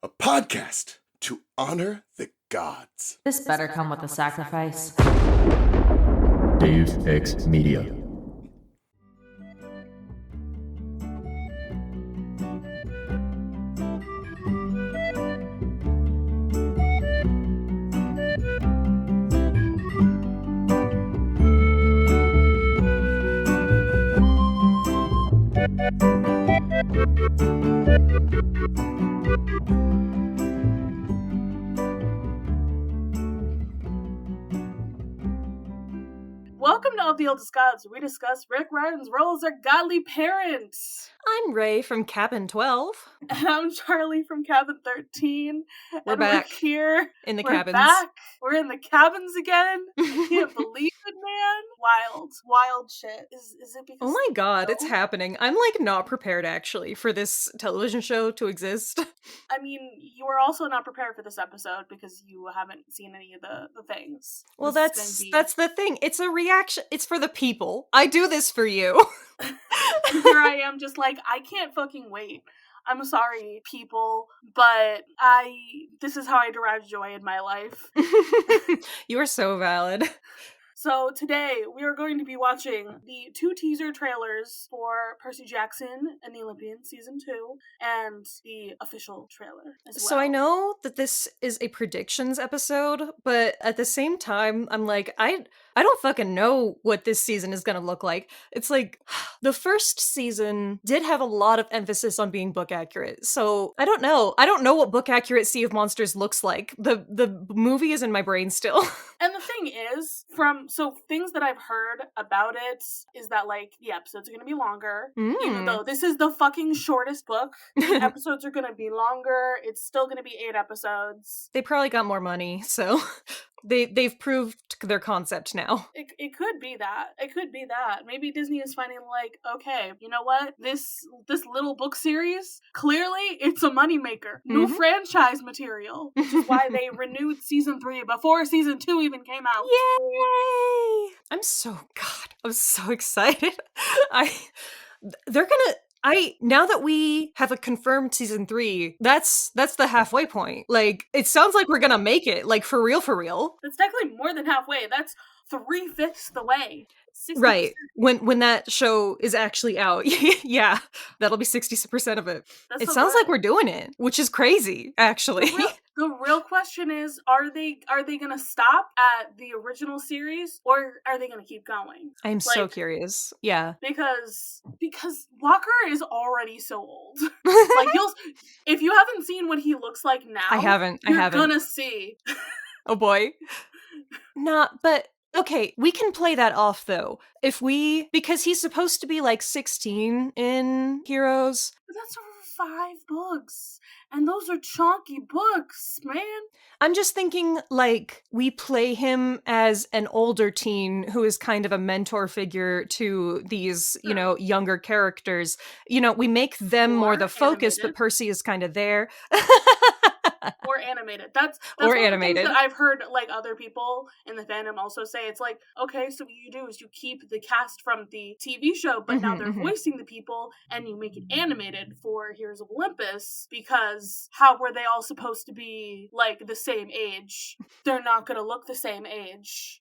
a podcast to honor the gods. This better come with a sacrifice. Dave X Media. Welcome to the Eldest Gods, where we discuss Rick Riordan's role as our godly parent. I'm Raye from Cabin 12. And I'm Charlie from Cabin 13. We're back. We're here. In the we're cabins. Back. We're in the cabins again. I can't believe it, man. Wild shit. Is it because... Oh my god, it's happening. I'm not prepared actually for this television show to exist. I mean, you were also not prepared for this episode because you haven't seen any of the things. Well, that's the thing. It's a reaction. It's for the people. I do this for you. Here I am just I can't fucking wait. I'm sorry, people, but this is how I derive joy in my life. You are so valid. So today, we are going to be watching the 2 teaser trailers for Percy Jackson and the Olympians Season 2, and the official trailer as well. So I know that this is a predictions episode, but at the same time, I'm I don't fucking know what this season is gonna look like. It's the first season did have a lot of emphasis on being book accurate, so I don't know. I don't know what book accurate Sea of Monsters looks like. The movie is in my brain still. And the thing is, so things that I've heard about it is that the episodes are going to be longer, even though this is the fucking shortest book. The episodes are going to be longer. It's still going to be 8 episodes. They probably got more money, so they've proved their concept now. It could be that. It could be that. Maybe Disney is finding okay, you know what? This little book series, clearly it's a moneymaker. New franchise material, which is why they renewed Season 3 before Season 2 even came out. Yay! I'm so excited. Now that we have a confirmed Season 3, that's the halfway point. It sounds like we're gonna make it, for real. That's technically more than halfway. That's 3/5 the way. 60%. Right. When that show is actually out, yeah, that'll be 60% of it. It sounds like we're doing it, which is crazy, actually. The real question is, are they gonna stop at the original series, or are they gonna keep going? I'm so curious. Yeah. Because Walker is already so old. If you haven't seen what he looks like now, I haven't. You're gonna see. Oh boy. But okay, we can play that off though. Because he's supposed to be 16 in Heroes. But that's over 5 books. And those are chunky books, man. I'm just thinking, we play him as an older teen who is kind of a mentor figure to these, younger characters. We make them more the focus, but Percy is kind of there. Or animated. That's or animated. That I've heard other people in the fandom also say. It's okay, so what you do is you keep the cast from the TV show, but now they're voicing the people, and you make it animated for Heroes of Olympus, because how were they all supposed to be the same age? They're not gonna look the same age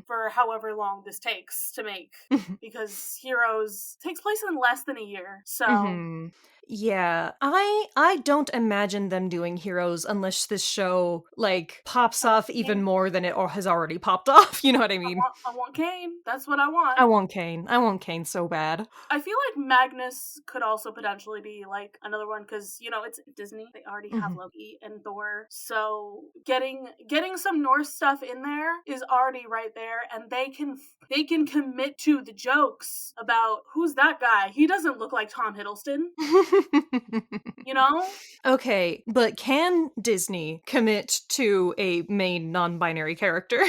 for however long this takes to make, because Heroes takes place in less than a year. So yeah, I don't imagine them doing Heroes unless this show pops off even more than it has already popped off. You know what I mean? I want Kane. That's what I want. I want Kane so bad. I feel like Magnus could also potentially be another one, because it's Disney. They already have Loki and Thor, so getting some Norse stuff in there is already right there, and they can commit to the jokes about who's that guy. He doesn't look like Tom Hiddleston. Okay, but can Disney commit to a main non-binary character?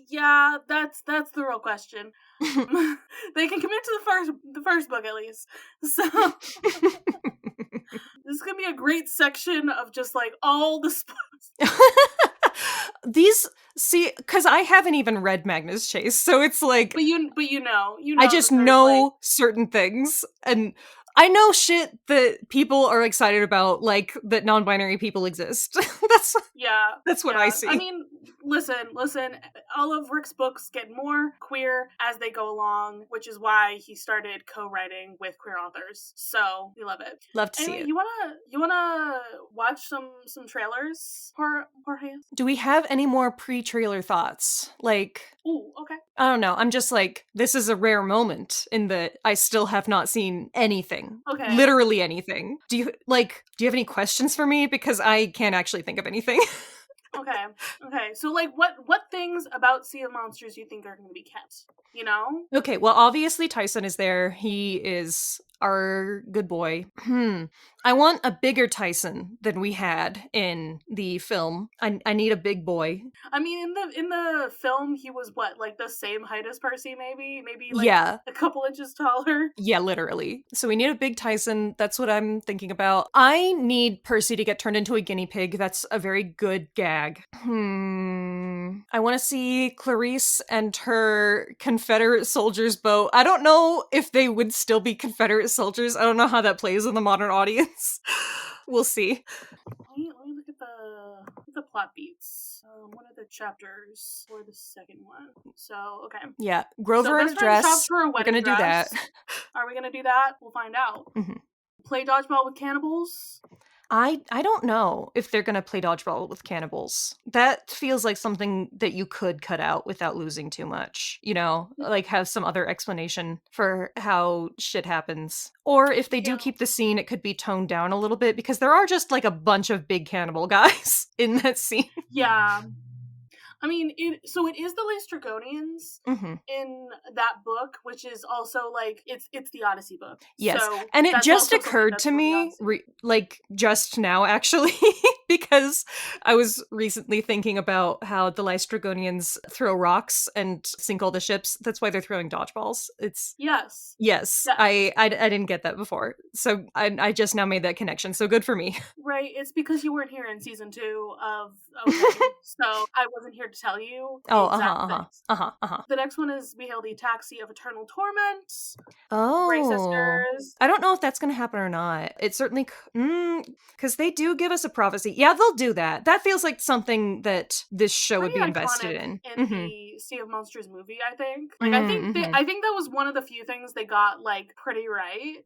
Yeah, that's the real question. They can commit to the first book at least. So this is gonna be a great section of just all the spoilers. Because I haven't even read Magnus Chase, so it's But you know. I just know certain things, and I know shit that people are excited about, like that non-binary people exist. That's what I see. I mean, listen. All of Rick's books get more queer as they go along, which is why he started co-writing with queer authors. So we love it. Love to Anyway, see it. you wanna watch some trailers, Jorge? Do we have any more pre-trailer thoughts? Like, Ooh, okay. I don't know. I'm just like, this is a rare moment in that I still have not seen anything. Okay. Literally anything. Do you have any questions for me? Because I can't actually think of anything. Okay. So, like, what things about Sea of Monsters you think are going to be kept? You know? Okay, well, obviously Tyson is there. He is our good boy. I want a bigger Tyson than we had in the film. I need a big boy. I mean, in the film, he was what, like the same height as Percy, maybe like a couple inches taller. Yeah, literally. So we need a big Tyson. That's what I'm thinking about. I need Percy to get turned into a guinea pig. That's a very good gag. I want to see Clarice and her Confederate soldiers boat. I don't know if they would still be Confederate soldiers. I don't know how that plays in the modern audience. We'll see. Let me look at the plot beats. What are the chapters for the second one? So, okay. Yeah, Grover in a dress. We're gonna do that. Are we gonna do that? We'll find out. Mm-hmm. Play dodgeball with cannibals? I don't know if they're gonna play dodgeball with cannibals. That feels like something that you could cut out without losing too much. You know, like have some other explanation for how shit happens. Or if they do keep the scene, it could be toned down a little bit because there are just like a bunch of big cannibal guys in that scene. Yeah. I mean, it is the Laestrygonians in that book, which is also like it's the Odyssey book. Yes, so and it just occurred to me, like just now actually, because I was recently thinking about how the Laestrygonians throw rocks and sink all the ships. That's why they're throwing dodgeballs. It's yes. I didn't get that before, so I just now made that connection. So good for me. Right, it's because you weren't here in season 2 of okay, so I wasn't here to tell you. The next one is We Hail the Taxi of Eternal Torment. Raye sisters. I don't know if that's going to happen or not. It certainly, because they do give us a prophecy. Yeah, they'll do that. That feels like something that this show would be invested in. In the Sea of Monsters movie, I think. Like, I think that was one of the few things they got like pretty right.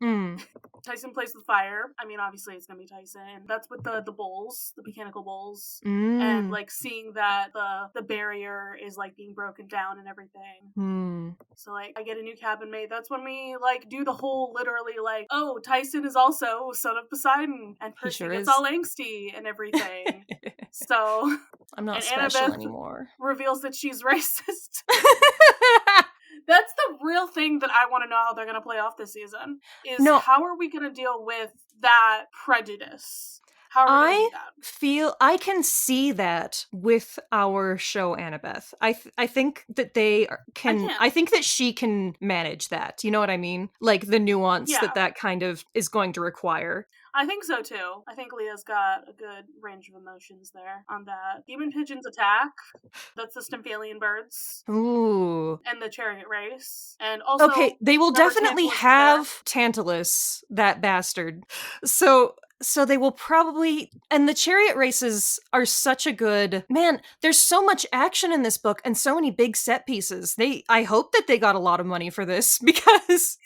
Tyson plays with fire. I mean, obviously it's gonna be Tyson. That's with the bowls, the mechanical bowls, and like seeing that the barrier is like being broken down and everything. So like I get a new cabin mate. That's when we like do the whole literally like, oh, Tyson is also son of Poseidon, and Percy gets all angsty and everything. So I'm not special Annabeth anymore. Reveals that she's racist. That's the real thing that I want to know how they're going to play off this season. How are we going to deal with that prejudice? How are we going to do that? I can see that with our show, Annabeth. I think that they can. I think that she can manage that. You know what I mean? Like the nuance that kind of is going to require. I think so too. I think Leah's got a good range of emotions there on that. Demon pigeons attack. That's the Stymphalian birds. Ooh. And the chariot race. And also, okay, they will definitely have Tantalus, that bastard. So they will probably, and the chariot races are such a good, man, there's so much action in this book and so many big set pieces. I hope that they got a lot of money for this because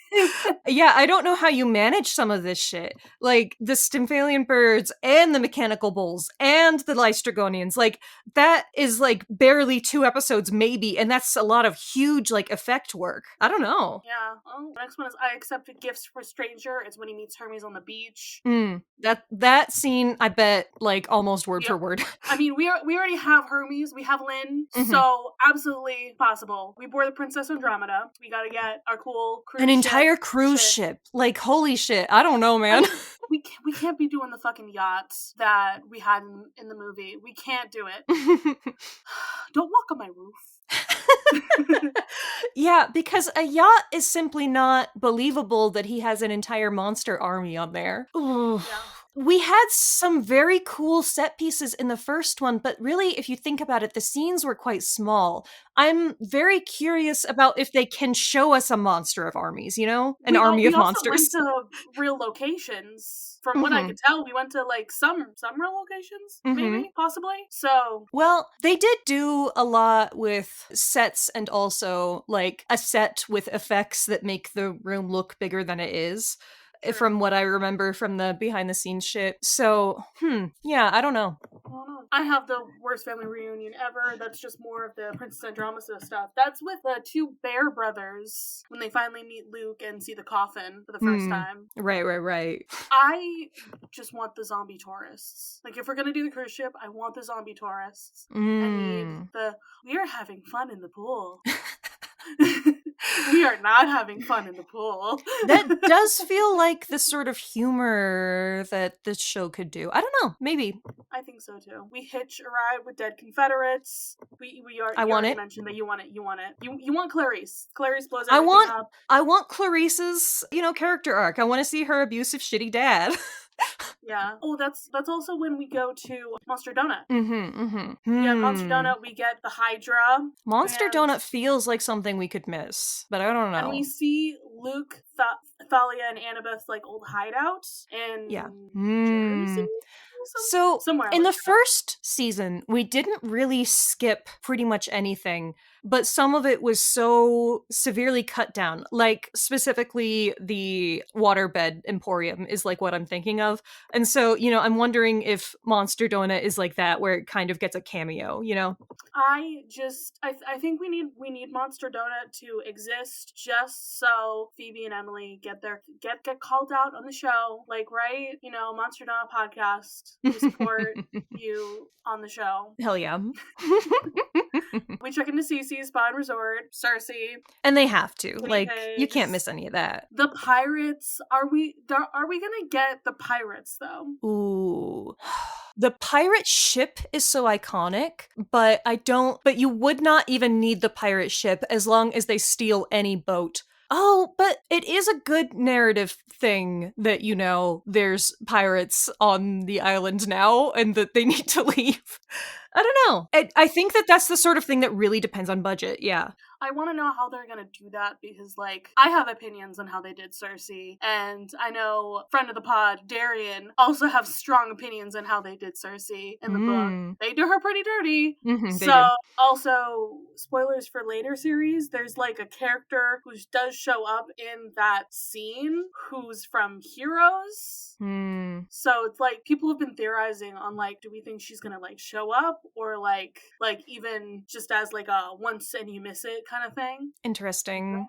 yeah, I don't know how you manage some of this shit. Like the Stymphalian birds and the mechanical bulls and the Laestrygonians, like that is like barely 2 episodes maybe, and that's a lot of huge like effect work. I don't know. Yeah. Oh, the next one is I Accepted Gifts for a Stranger. It's when he meets Hermes on the beach. That scene, I bet, like almost word for word. I mean, we already have Hermes, we have Lynn, so absolutely possible. We bore the Princess Andromeda. We gotta get our cool cruise ship. An entire cruise ship. Like, holy shit. I don't know, man. I mean, we can't be doing the fucking yachts that we had in the movie. We can't do it. Don't walk on my roof. Yeah, because a yacht is simply not believable that he has an entire monster army on there. Ooh. Yeah. We had some very cool set pieces in the first one, but really, if you think about it, the scenes were quite small. I'm very curious about if they can show us a monster of armies, you know? An army of we also monsters. went to real locations. From what I could tell, we went to like some real locations, maybe, possibly. So well, they did do a lot with sets and also like a set with effects that make the room look bigger than it is. True. From what I remember from the behind the scenes shit. So, yeah, I don't know. I have the worst family reunion ever. That's just more of the Princess Andromeda stuff. That's with the two Bear brothers when they finally meet Luke and see the coffin for the first time. Right. I just want the zombie tourists. Like, if we're gonna do the cruise ship, I want the zombie tourists. I need we are having fun in the pool. We are not having fun in the pool. That does feel like the sort of humor that this show could do. I don't know, maybe. I think so too. We hitch a ride with dead Confederates. I want it. Mentioned that you want it. You want Clarice. Clarice blows everything up. I want Clarice's, character arc. I want to see her abusive, shitty dad. Yeah. Oh, that's also when we go to Monster Donut. Yeah, Monster Donut, we get the Hydra. Monster Donut feels like something we could miss, but I don't know. And we see Luke, Thalia, and Annabeth's like old hideout in Jersey? So, somewhere in the first season, we didn't really skip pretty much anything, but some of it was so severely cut down. Like, specifically, the waterbed emporium is like what I'm thinking of. And so, I'm wondering if Monster Donut is like that, where it kind of gets a cameo, I think we need Monster Donut to exist just so Phoebe and Emily get called out on the show. Like, right? Monster Donut podcast. We support you on the show. Hell yeah. We check into Cece's Spa and Resort, Cersei. And they have to. Kitty like, Pigs. You can't miss any of that. The pirates, are we gonna get the pirates, though? Ooh. The pirate ship is so iconic, but you would not even need the pirate ship as long as they steal any boat. Oh, but it is a good narrative thing that, there's pirates on the island now and that they need to leave. I don't know. I think that's the sort of thing that really depends on budget, yeah. I want to know how they're going to do that because, I have opinions on how they did Cersei, and I know friend of the pod, Darian, also have strong opinions on how they did Cersei in the book. They do her pretty dirty. Also, spoilers for later series, there's, a character who does show up in that scene who's from Heroes. So it's people have been theorizing on do we think she's gonna show up or even just as a once and you miss it kind of thing. Interesting.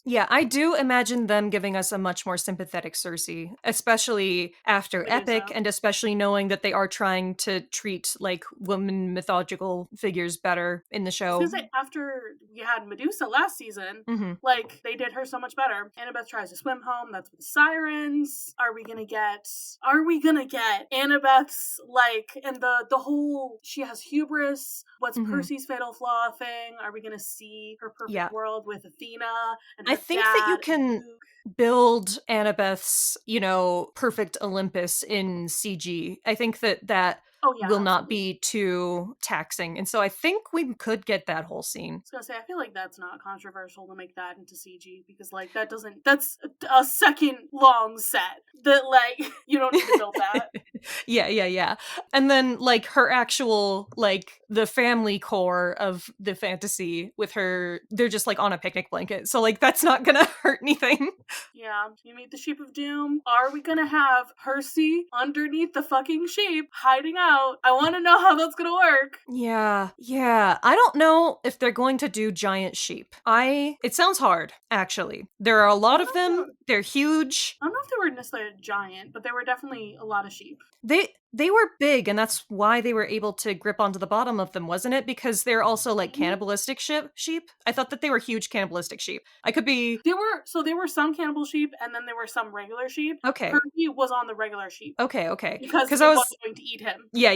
Yeah, I do imagine them giving us a much more sympathetic Cersei, especially after Epic, and especially knowing that they are trying to treat women mythological figures better in the show. I was gonna say, after we had Medusa last season, they did her so much better. Annabeth tries to swim home. That's with the sirens. Are we gonna get Annabeth's and the whole she has hubris, what's Percy's fatal flaw thing? Are we gonna see her perfect world with Athena and her I think that you can build Annabeth's, perfect Olympus in CG. I think that will not be too taxing. And so I think we could get that whole scene. I was gonna say, I feel like that's not controversial to make that into CG because that's a second long set that you don't need to build that. Yeah. And then her actual the family core of the fantasy with her, they're just on a picnic blanket. So that's not gonna hurt anything. Yeah. You meet the Sheep of Doom. Are we gonna have Percy underneath the fucking sheep hiding out? I want to know how that's gonna work. Yeah. I don't know if they're going to do giant sheep. It sounds hard, actually. There are a lot of them. They're huge. I don't know if they were necessarily giant, but there were definitely a lot of sheep. They were big, and that's why they were able to grip onto the bottom of them, wasn't it? Because they're also cannibalistic sheep. I thought that they were huge cannibalistic sheep. I could be. There were some cannibal sheep, and then there were some regular sheep. Okay. Percy was on the regular sheep. Okay. Because I was going to eat him. Yeah.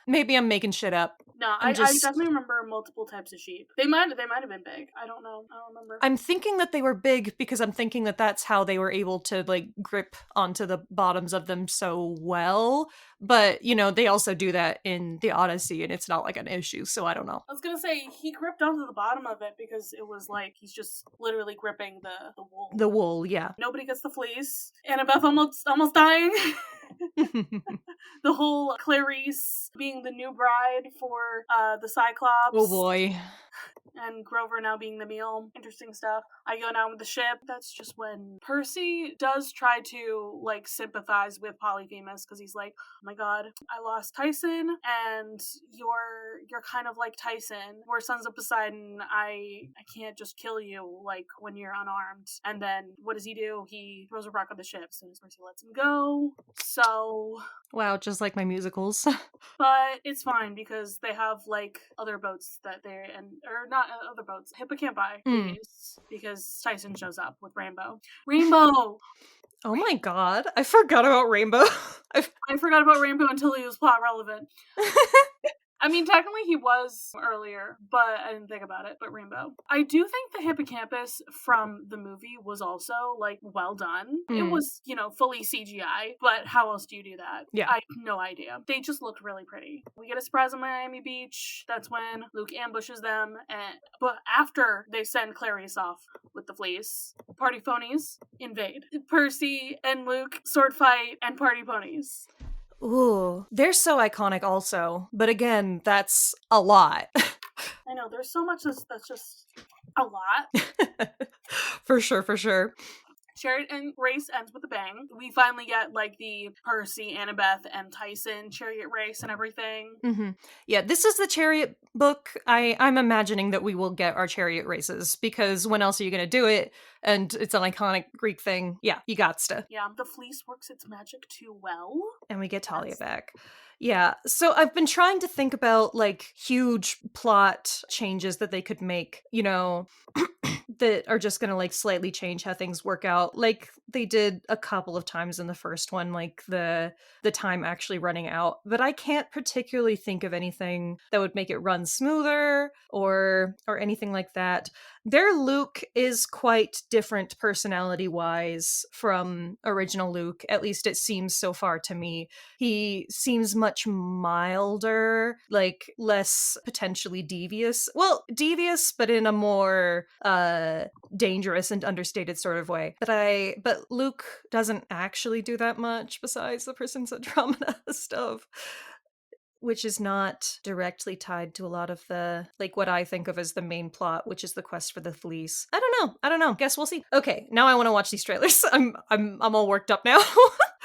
Maybe I'm making shit up. No, I definitely remember multiple types of sheep. They might have been big. I don't know. I don't remember. I'm thinking that they were big because I'm thinking that that's how they were able to like grip onto the bottoms of them so well. But, you know, they also do that in the Odyssey and it's not like an issue, so I don't know. I was gonna say, he gripped onto the bottom of it because it was like he's just literally gripping the wool. The wool, yeah. Nobody gets the fleece. Annabeth almost dying. The whole Clarice being the new bride for the Cyclops. Oh boy. And Grover now being the meal. Interesting stuff. I go down with the ship. That's just when Percy does try to, like, sympathize with Polyphemus, because he's like, oh my god, I lost Tyson, and you're kind of like Tyson. We're sons of Poseidon. I can't just kill you, like, when you're unarmed. And then, what does he do? He throws a rock on the ship, so Percy lets him go. So... Wow, just like my musicals. But it's fine, because they have, like, other boats that they're... or not other boats. Hippocampi they use, because Tyson shows up with Rainbow. Rainbow! Oh my god, I forgot about Rainbow. I forgot about Rainbow until he was plot relevant. I mean, technically he was earlier, but I didn't think about it. But Rainbow. I do think the hippocampus from the movie was also, like, well done. It was, you know, fully CGI, but how else do you do that? Yeah. I have no idea. They just looked really pretty. We get a surprise on Miami Beach. That's when Luke ambushes them. But after they send Clarice off with the fleece, party ponies invade. Percy and Luke sword fight and party ponies. Ooh, they're so iconic also. But again, that's a lot. I know, there's so much that's just a lot. For sure. Chariot and race ends with a bang. We finally get, like, the Percy, Annabeth, and Tyson chariot race and everything. Mm-hmm. Yeah, this is the chariot book. I'm imagining that we will get our chariot races, because when else are you going to do it? And it's an iconic Greek thing. Yeah, you gots to. Yeah, the fleece works its magic too well. And we get Talia back. Yeah, so I've been trying to think about, like, huge plot changes that they could make, you know, that are just gonna, like, slightly change how things work out, like they did a couple of times in the first one, like the time actually running out. But I can't particularly think of anything that would make it run smoother or anything like that. Their Luke is quite different personality-wise from original Luke, at least it seems so far to me. He seems much milder, like less potentially devious. Well, devious, but in a more dangerous and understated sort of way. But Luke doesn't actually do that much besides the Persons Andromeda stuff, which is not directly tied to a lot of the, like, what I think of as the main plot, which is the quest for the fleece. I don't know. Guess we'll see. Okay, now I want to watch these trailers. I'm all worked up now.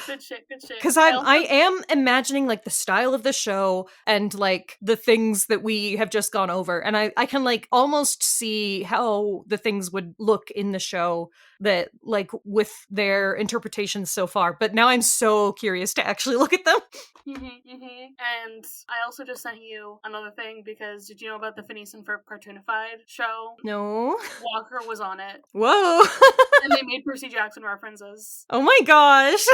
Good shit. Because I am imagining, like, the style of the show and, like, the things that we have just gone over. And I can, like, almost see how the things would look in the show that, like, with their interpretations so far. But now I'm so curious to actually look at them. And I also just sent you another thing, because did you know about the Phineas and Ferb Cartoonified show? No. Walker was on it. Whoa. And they made Percy Jackson references. Oh my gosh.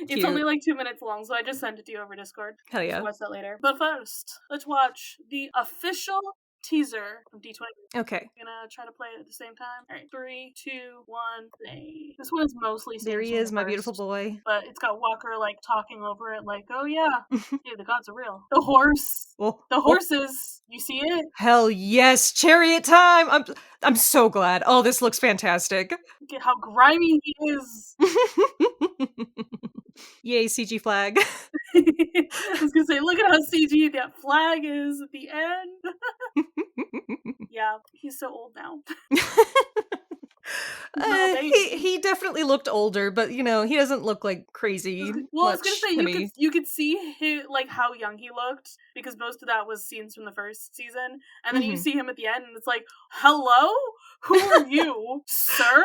It's only like 2 minutes long, so I just sent it to you over Discord. Hell yeah. We'll watch that later. But first, let's watch the official teaser from D23. Okay. Gonna try to play it at the same time. Alright, 3, 2, 1, play. This one is mostly there he is, my beautiful boy. But it's got Walker, like, talking over it, like, oh yeah, hey, the gods are real. The horse. The horses. You see it? Hell yes, chariot time! I'm so glad. Oh, this looks fantastic. Look at how grimy he is. Yay, CG flag. I was gonna say, look at how CG that flag is at the end. Yeah, he's so old now. He definitely looked older, but, you know, he doesn't look like crazy. Well, I was gonna say, you could see like how young he looked, because most of that was scenes from the first season, and then you see him at the end, and it's like, hello, who are you, sir?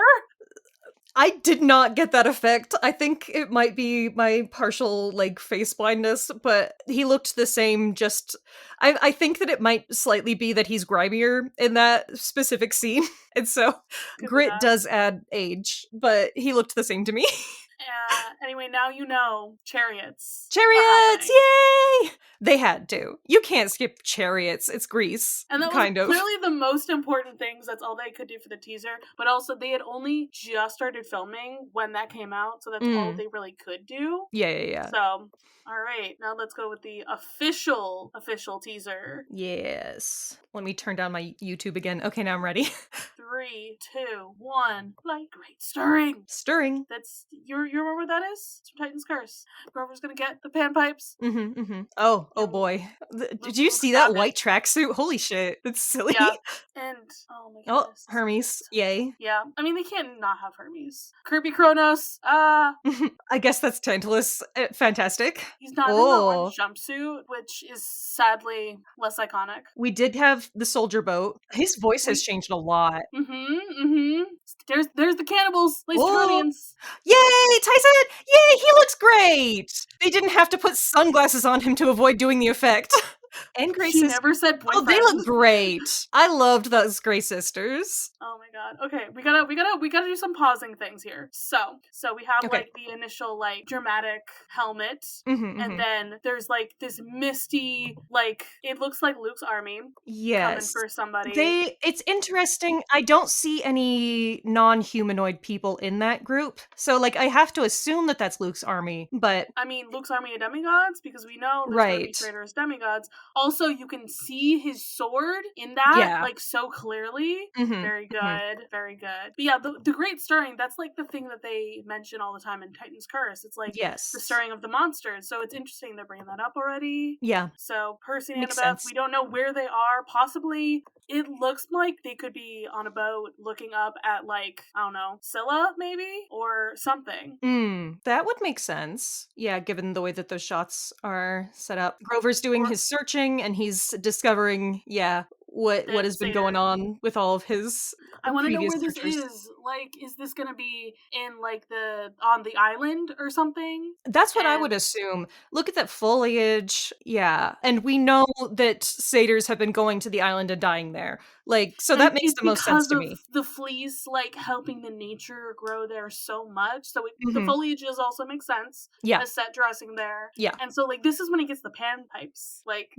I did not get that effect. I think it might be my partial, like, face blindness, but he looked the same, just... I think that it might slightly be that he's grimier in that specific scene, and so grit does add age, but he looked the same to me. Anyway, now you know chariots. are Chariots! happening. Yay! They had to. You can't skip chariots. It's Greece. And that was kind of. clearly the most important things. That's all they could do for the teaser. But also, they had only just started filming when that came out, so that's all they really could do. Yeah. So, all right, now let's go with the official teaser. Yes. Let me turn down my YouTube again. Okay, now I'm ready. 3, 2, 1. Like great stirring. Stirring. That's you remember what that is? It's from Titan's Curse. Grover's gonna get the panpipes. Oh Yeah, boy. Did Luke you see that stabbed it. white tracksuit? Holy shit. That's silly. Yeah. And oh my Oh, goodness. Hermes. Yay. Yeah. I mean, they can't not have Hermes. Kirby Kronos. I guess that's Tantalus. Fantastic. He's not in the orange jumpsuit, which is sadly less iconic. We did have the soldier boat. His voice has changed a lot. There's the cannibals, Laceronians. Yay, Tyson! Yay, he looks great! They didn't have to put sunglasses on him to avoid doing the effect. And Grey She Sisters. never said boyfriend. Oh, they look great. I loved those Grey Sisters. Oh my god. Okay, we gotta do some pausing things here. So we have Okay. like the initial like dramatic helmet, Mhm, and mhm. then there's like this misty, like it looks like Luke's army coming Yes. for somebody. It's interesting. I don't see any non-humanoid people in that group. So like I have to assume that that's Luke's army, but I mean, Luke's army of demigods, because we know there's gonna be right. traitors demigods. Also, you can see his sword in that, Yeah. like, so clearly. Mhm, Very good, mhm. very good. But yeah, the great stirring, that's like the thing that they mention all the time in Titan's Curse. It's like Yes. the stirring of the monsters. So it's interesting they're bringing that up already. Yeah. So Percy and Makes Annabeth, sense. we don't know where they are. Possibly, it looks like they could be on a boat looking up at, like, I don't know, Scylla, maybe? Or something. That would make sense. Yeah, given the way that those shots are set up. Grover's doing his searching and he's discovering, what has been going on with all of his I want to know previous where this searchers. is. Like, is this gonna be in like on the island or something? That's what I would assume. Look at that foliage. Yeah. And we know that satyrs have been going to the island and dying there. Like, so that makes it's the most sense to me. because of the fleece, like, helping the nature grow there so much. So the Mhm. foliages also make sense. Yeah. The set dressing there. Yeah. And so, like, this is when he gets the panpipes. Like,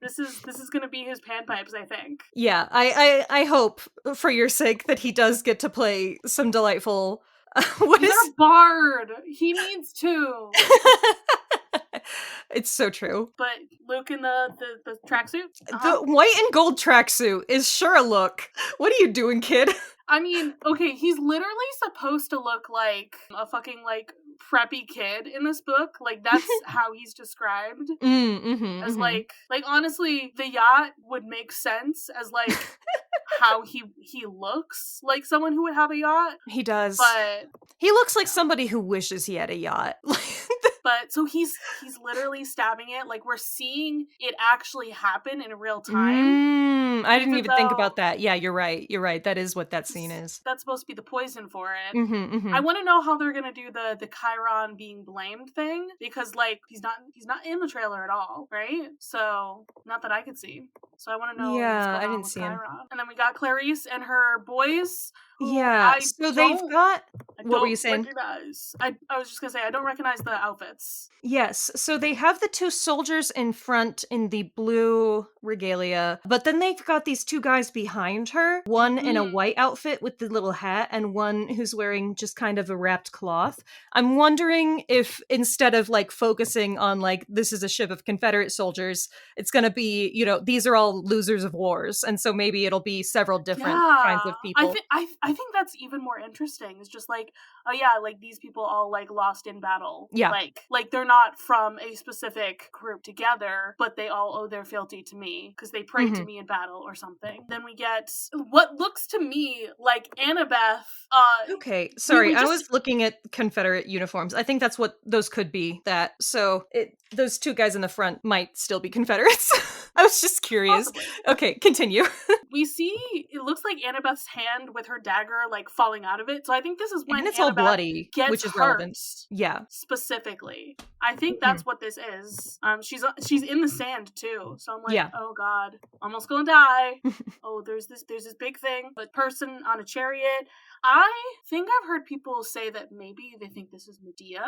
this is gonna be his panpipes, I think. Yeah, I hope for your sake that he does get to play some delightful. He's a bard. He needs to. It's so true. But Luke in the tracksuit. The white and gold tracksuit is sure a look. What are you doing, kid? I mean, okay, he's literally supposed to look like a fucking, like, preppy kid in this book. Like, that's how he's described. As, like, honestly, the yacht would make sense as, like, how he looks like someone who would have a yacht. He does. But he looks like somebody who wishes he had a yacht. But so he's literally stabbing it. Like, we're seeing it actually happen in real time. I didn't even think about that. Yeah, you're right. You're right. That is what that scene is. That's supposed to be the poison for it. I want to know how they're gonna do the Chiron being blamed thing, because, like, he's not in the trailer at all, right? So not that I could see. So I want to know. Yeah, what's going I on didn't with see him. Chiron. And then we got Clarice and her boys. Yeah, so they've got. What were you saying? I was just gonna say I don't recognize the outfits. Yes, so they have the two soldiers in front in the blue regalia, but then they've got these two guys behind her, one in a white outfit with the little hat and one who's wearing just kind of a wrapped cloth. I'm wondering if instead of like focusing on like this is a ship of Confederate soldiers, it's going to be, these are all losers of wars, and so maybe it'll be several different kinds of people. I think that's even more interesting. It's just like, oh yeah, like these people all like lost in battle. Yeah. Like they're not from a specific group together, but they all owe their fealty to me because they prayed to me in battle or something. Then we get what looks to me like Annabeth. Okay, sorry, I was looking at Confederate uniforms. I think that's what those could be. So those two guys in the front might still be Confederates. I was just curious. Possibly. Okay, continue. We see it looks like Annabeth's hand with her dagger like falling out of it. So I think this is when and it's Annabeth all bloody, gets which is hurt. relevant. Yeah. Specifically. I think that's what this is. She's in the sand too. So I'm like, oh god, almost gonna die. Oh, there's this big thing, a person on a chariot. I think I've heard people say that maybe they think this is Medea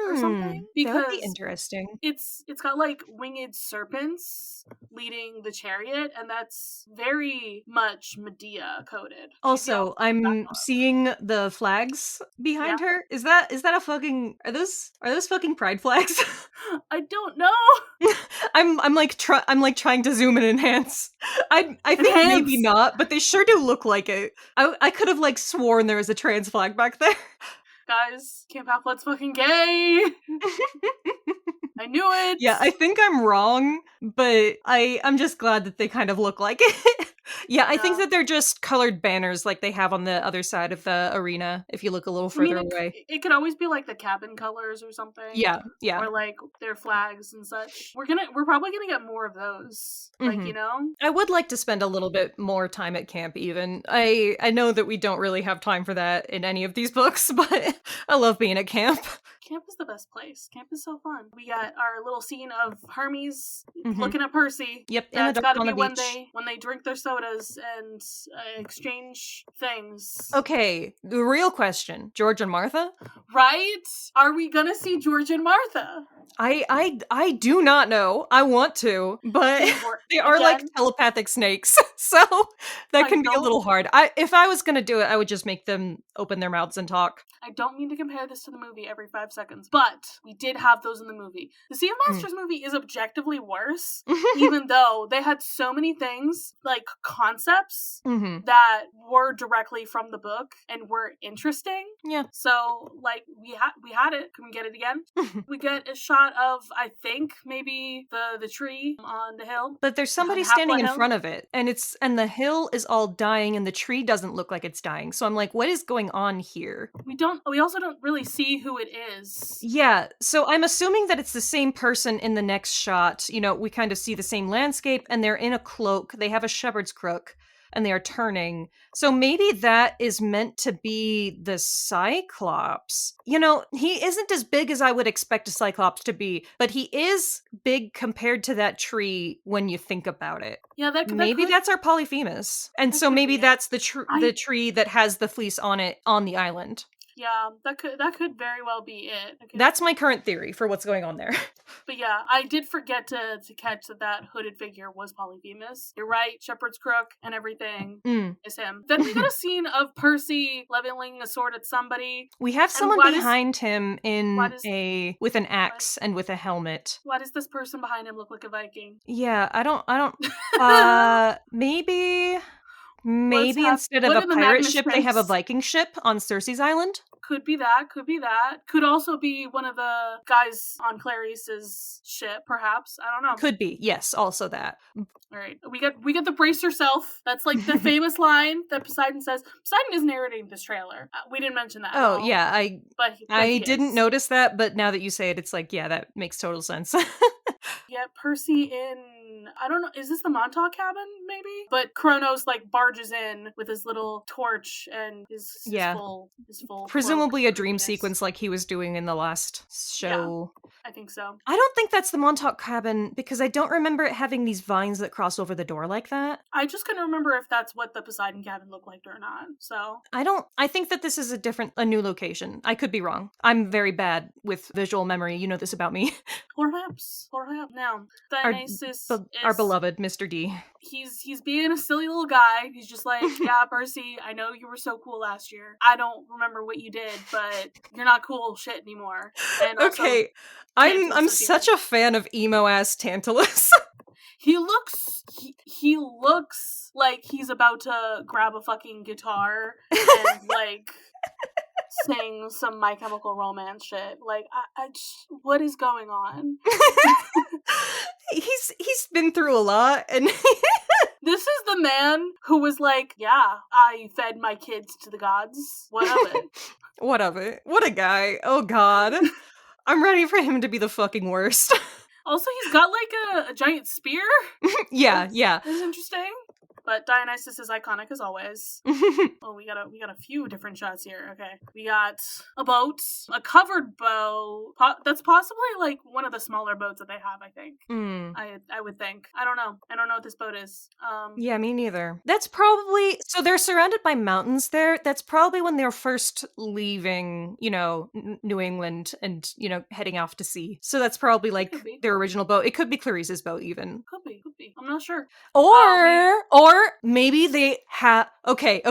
or something. That would be Because interesting. it's got like winged serpents leading the chariot, and that's very much Medea coded. Also, I'm seeing the flags behind her. Is that a fucking are those fucking pride flags? I don't know. I'm like trying to zoom and enhance. I think maybe not, but they sure do look like it. I could have like sworn there was a trans flag back there. Guys, Camp Half-Blood's fucking gay. I knew it. Yeah, I think I'm wrong, but I'm just glad that they kind of look like it. Yeah, I think that they're just colored banners like they have on the other side of the arena, if you look a little further away. It could always be like the cabin colors or something. Yeah. Or like their flags and such. We're probably gonna get more of those. Like, you know? I would like to spend a little bit more time at camp even. I know that we don't really have time for that in any of these books, but I love being at camp. Camp is the best place. Camp is so fun. We got our little scene of Hermes looking at Percy. Yep, that's got to be when they drink their sodas and exchange things. Okay, the real question: George and Martha, right? Are we gonna see George and Martha? I do not know. I want to, but they are like telepathic snakes, so that can be a little hard. If I was gonna do it, I would just make them open their mouths and talk. I don't mean to compare this to the movie every 5 seconds, but we did have those in the movie. The Sea of Monsters movie is objectively worse, even though they had so many things, like concepts, that were directly from the book and were interesting. Yeah. So, like, we had it. Can we get it again? We get a shot of, I think, maybe the tree on the hill. But there's somebody standing in front of it, and the hill is all dying, and the tree doesn't look like it's dying. So I'm like, what is going on here? We also don't really see who it is. Yeah, so I'm assuming that it's the same person in the next shot. You know, we kind of see the same landscape, and they're in a cloak. They have a shepherd's crook, and they are turning. So maybe that is meant to be the Cyclops. You know, he isn't as big as I would expect a Cyclops to be, but he is big compared to that tree when you think about it. Yeah, maybe that's our Polyphemus. And so maybe that's the tree that has the fleece on it on the island. Yeah, that could very well be it. That's my current theory for what's going on there. But yeah, I did forget to catch that hooded figure was Polyphemus. You're right, Shepherd's Crook and everything is him. Then we got a scene of Percy leveling a sword at somebody. We have someone behind him with an axe and with a helmet. Why does this person behind him look like a Viking? Yeah, I don't maybe instead of a pirate ship, they have a Viking ship on Cersei's island? Could be that. Could also be one of the guys on Clarice's ship, perhaps. I don't know. Could be. Yes, also that. All right. We get the brace yourself. That's like the famous line that Poseidon says. Poseidon is narrating this trailer. We didn't mention that. Oh, yeah. I didn't is. notice that, but now that you say it, it's like, yeah, that makes total sense. Yeah, Percy in, I don't know, is this the Montauk cabin, maybe? But Kronos, like, barges in with his little torch and his full presumably a dream sequence like he was doing in the last show. Yeah, I think so. I don't think that's the Montauk cabin, because I don't remember it having these vines that cross over the door like that. I just couldn't remember if that's what the Poseidon cabin looked like or not, so. I think that this is a new location. I could be wrong. I'm very bad with visual memory. You know this about me. Perhaps. Now, Dionysus our beloved Mr. D. He's being a silly little guy. He's just like, yeah, Percy, I know you were so cool last year. I don't remember what you did, but you're not cool shit anymore. And also, okay, I'm such a fan of emo-ass Tantalus. He looks like he's about to grab a fucking guitar and like sing some My Chemical Romance shit. Like, I just, what is going on? He's been through a lot, and this is the man who was like, yeah, I fed my kids to the gods. What of it? What of it? What a guy. Oh god. I'm ready for him to be the fucking worst. Also, he's got like a giant spear. Yeah. That's interesting. but Dionysus is iconic as always. Oh, we got a few different shots here. Okay, we got a boat, a covered boat. That's possibly like one of the smaller boats that they have. I think. I would think. I don't know what this boat is. Yeah, me neither. That's probably so they're surrounded by mountains there. That's probably when they're first leaving, New England and, heading off to sea. So that's probably like their original boat. It could be Clarice's boat even. Could be. I'm not sure. Or maybe they have okay,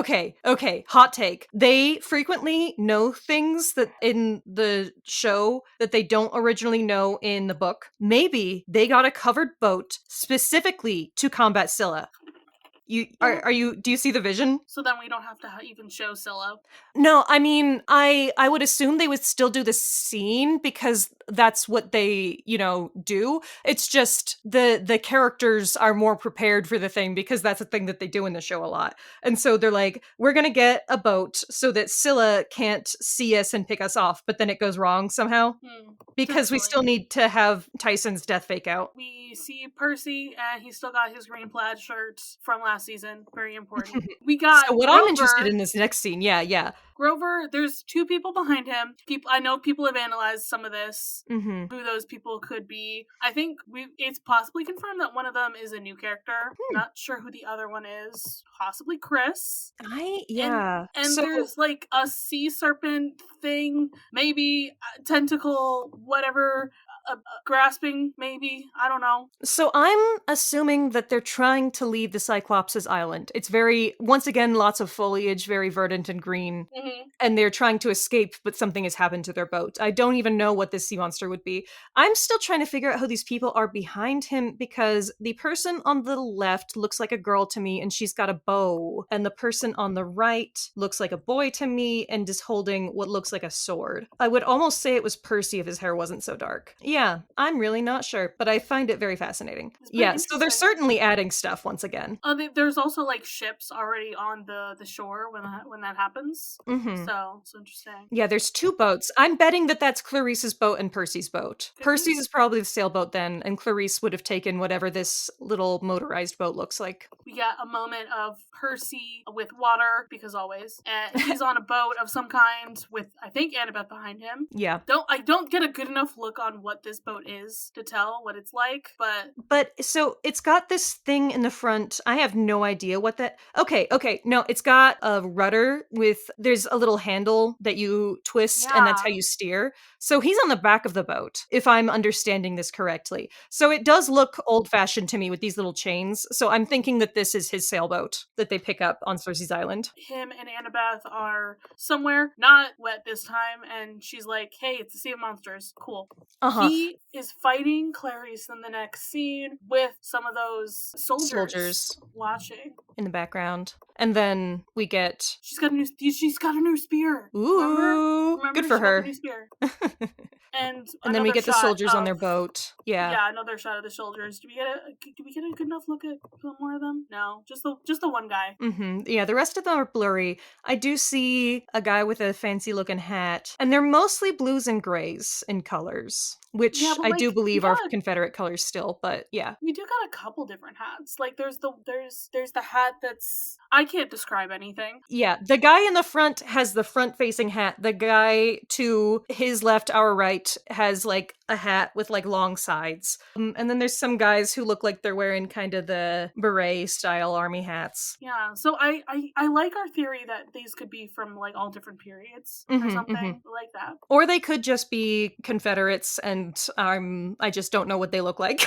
hot take. They frequently know things that in the show that they don't originally know in the book. Maybe they got a covered boat specifically to combat Scylla. Do you see the vision? So then we don't have to even show Scylla. No, I mean, I would assume they would still do the scene because that's what they, do. It's just the characters are more prepared for the thing because that's a thing that they do in the show a lot. And so they're like, we're going to get a boat so that Scylla can't see us and pick us off, but then it goes wrong somehow. Because we still need to have Tyson's death fake out. We see Percy, and he's still got his green plaid shirt from last season. Very important. We got So what Grover. I'm interested in this next scene, yeah. Grover, there's two people behind him. I know people have analyzed some of this, who those people could be. I think it's possibly confirmed that one of them is a new character. Not sure who the other one is. Possibly Chris. Yeah. And there's like a sea serpent thing, maybe a tentacle, whatever. Grasping, maybe. I don't know. So I'm assuming that they're trying to leave the Cyclops' island. It's very, once again, lots of foliage, very verdant and green. And they're trying to escape, but something has happened to their boat. I don't even know what this sea monster would be. I'm still trying to figure out who these people are behind him because the person on the left looks like a girl to me and she's got a bow. And the person on the right looks like a boy to me and is holding what looks like a sword. I would almost say it was Percy if his hair wasn't so dark. Yeah, I'm really not sure, but I find it very fascinating. Yeah, so they're certainly adding stuff once again. There's also like ships already on the shore when that happens. So it's interesting. Yeah, there's two boats. I'm betting that that's Clarice's boat and Percy's boat. Percy's is probably the sailboat then, and Clarice would have taken whatever this little motorized boat looks like. We got a moment of Percy with water, because always. And he's on a boat of some kind with, I think, Annabeth behind him. Yeah. I don't get a good enough look on what this boat is to tell what it's like, But, so, it's got this thing in the front. I have no idea what that... Okay, no, it's got a rudder with... There's a little handle that you twist, and that's how you steer. So he's on the back of the boat, if I'm understanding this correctly. So it does look old-fashioned to me with these little chains. So I'm thinking that this is his sailboat that they pick up on Cersei's Island. Him and Annabeth are somewhere, not wet this time, and she's like, hey, it's the Sea of Monsters. Cool. He is fighting Clarice in the next scene with some of those soldiers watching. In the background. And then we get... She's got a new spear. Ooh, Remember? good for her. Got a new spear. And then we get the soldiers on their boat. Yeah, another shot of the soldiers. Do we get a good enough look at some more of them? No, just the one guy. Yeah, the rest of them are blurry. I do see a guy with a fancy looking hat, and they're mostly blues and grays in colors, which I do believe are Confederate colors still. But yeah, we do got a couple different hats. Like there's the hat that's, I can't describe anything. Yeah, the guy in the front has the front facing hat. The guy to his left, our right, has like a hat with like long sides. And then there's some guys who look like they're wearing kind of the beret style army hats. Yeah, so I like our theory that these could be from like all different periods or something like that. Or they could just be Confederates and I just don't know what they look like.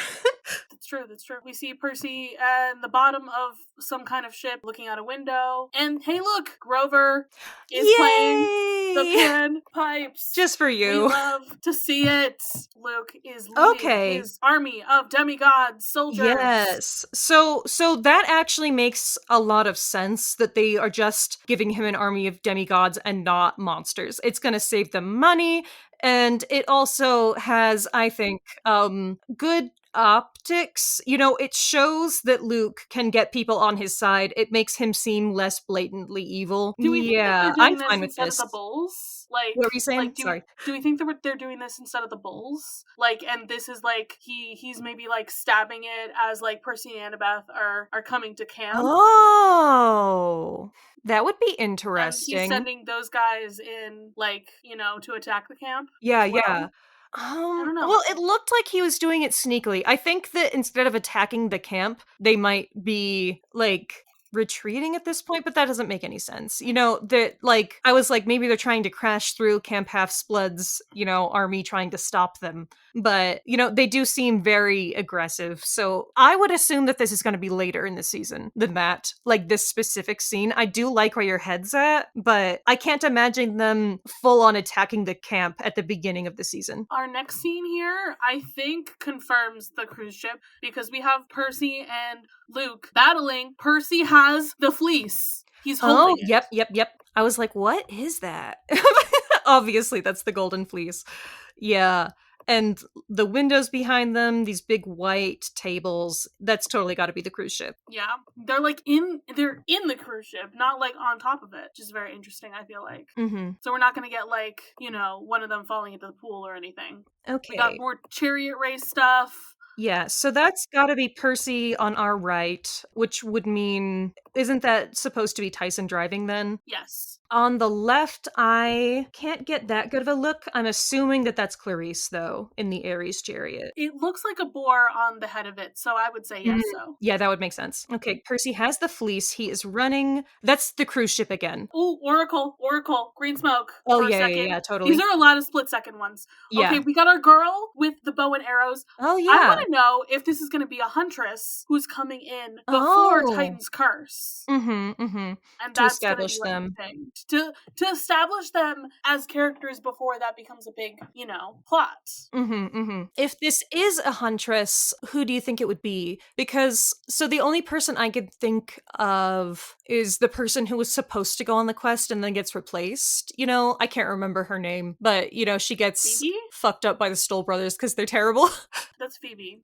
That's true. We see Percy at the bottom of some kind of ship looking out a window. And hey, look, Grover is playing the panpipes. Just for you. We love to see it. Luke is leading his army of demigods, soldiers. Yes. So that actually makes a lot of sense that they are just giving him an army of demigods and not monsters. It's going to save them money. And it also has, I think, good optics. It shows that Luke can get people on his side. It makes him seem less blatantly evil. Do we think that Yeah, they're I'm doing this fine with instead of this. the bulls? What were you saying? Sorry. Do we think that they're doing this instead of the bulls? And this is he's maybe stabbing it as Percy and Annabeth are coming to camp. Oh, that would be And interesting. he's sending those guys in, to attack the camp. Yeah, as well. yeah. I don't know. Well, it looked like he was doing it sneakily. I think that instead of attacking the camp, they might be retreating at this point, but that doesn't make any sense. That I was maybe they're trying to crash through Camp Half-Blood's, army trying to stop them. But, they do seem very aggressive. So I would assume that this is going to be later in the season than that. This specific scene. I do like where your head's at, but I can't imagine them full on attacking the camp at the beginning of the season. Our next scene here, I think, confirms the cruise ship because we have Percy and Luke battling. Percy has the fleece. He's holding it. Yep. I was like, what is that? Obviously, that's the golden fleece. Yeah. And the windows behind them, these big white tables, that's totally got to be the cruise ship. Yeah. They're in the cruise ship, not on top of it, which is very interesting, I feel like. Mm-hmm. So we're not going to get one of them falling into the pool or anything. Okay. We got more chariot race stuff. Yeah, so that's gotta be Percy on our right, which would mean, isn't that supposed to be Tyson driving then? Yes. On the left, I can't get that good of a look. I'm assuming that that's Clarice, though, in the Ares chariot. It looks like a boar on the head of it, so I would say yes, so. Yeah, that would make sense. Okay, Percy has the fleece. He is running. That's the cruise ship again. Ooh, Oracle, green smoke. Oh, for a yeah, second. yeah, totally. These are a lot of split-second ones. Yeah. Okay, we got our girl with the bow and arrows. Oh, yeah. I want to know if this is going to be a huntress who's coming in before Titan's curse. Mm-hmm. And To that's establish gonna be them. the thing. To establish them as characters before that becomes a big, plot. If this is a huntress, who do you think it would be? Because, so the only person I could think of is the person who was supposed to go on the quest and then gets replaced. I can't remember her name, but, she gets Phoebe? fucked up by the Stoll brothers because they're terrible. That's Phoebe.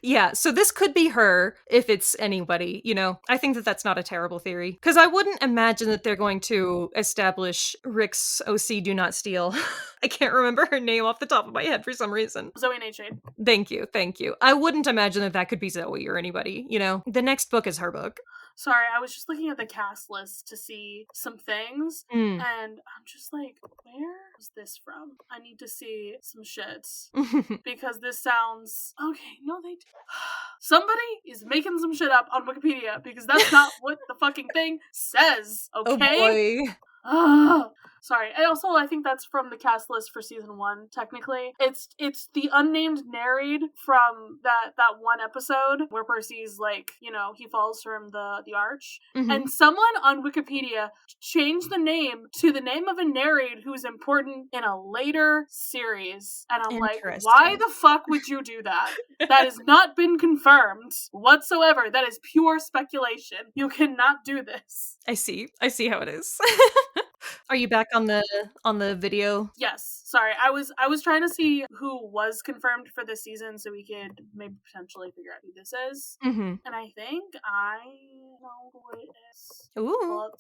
Yeah, so this could be her if it's anybody, I think that that's not a terrible theory. Because I wouldn't imagine that they're going to establish Rick's OC Do Not Steal. I can't remember her name off the top of my head for some reason. Zoe Nightshade. Thank you. I wouldn't imagine that could be Zoe or anybody, The next book is her book. Sorry, I was just looking at the cast list to see some things, and I'm just like, where is this from? I need to see some shit. Because this sounds... Okay, no, they do. Somebody is making some shit up on Wikipedia, because that's not what the fucking thing says, okay? Oh boy. Sorry. And also, I think that's from the cast list for season 1, technically. It's the unnamed narrate from that one episode where Percy's he falls from the arch. Mm-hmm. And someone on Wikipedia changed the name to the name of a narrate who's important in a later series. And I'm like, why the fuck would you do that? That has not been confirmed whatsoever. That is pure speculation. You cannot do this. I see how it is. Are you back on the video? Yes. Sorry, I was trying to see who was confirmed for this season so we could maybe potentially figure out who this is. Mm-hmm. And I think I know who it is. Ooh.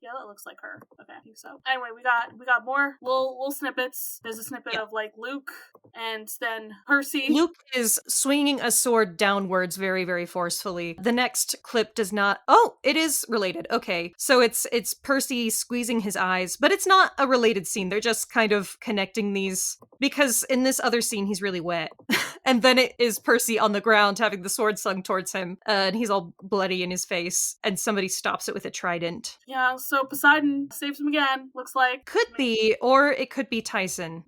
Yeah, that looks like her. Okay, I think so. Anyway, we got more little snippets. There's a snippet of Luke and then Percy. Luke is swinging a sword downwards very, very forcefully. The next clip does not. Oh, it is related. Okay, so it's Percy squeezing his eyes, but it's not a related scene. They're just kind of connecting these because in this other scene he's really wet. And then it is Percy on the ground having the sword slung towards him, and he's all bloody in his face, and somebody stops it with a trident. Yeah, so Poseidon saves him again, looks like. Could be, or it could be Tyson.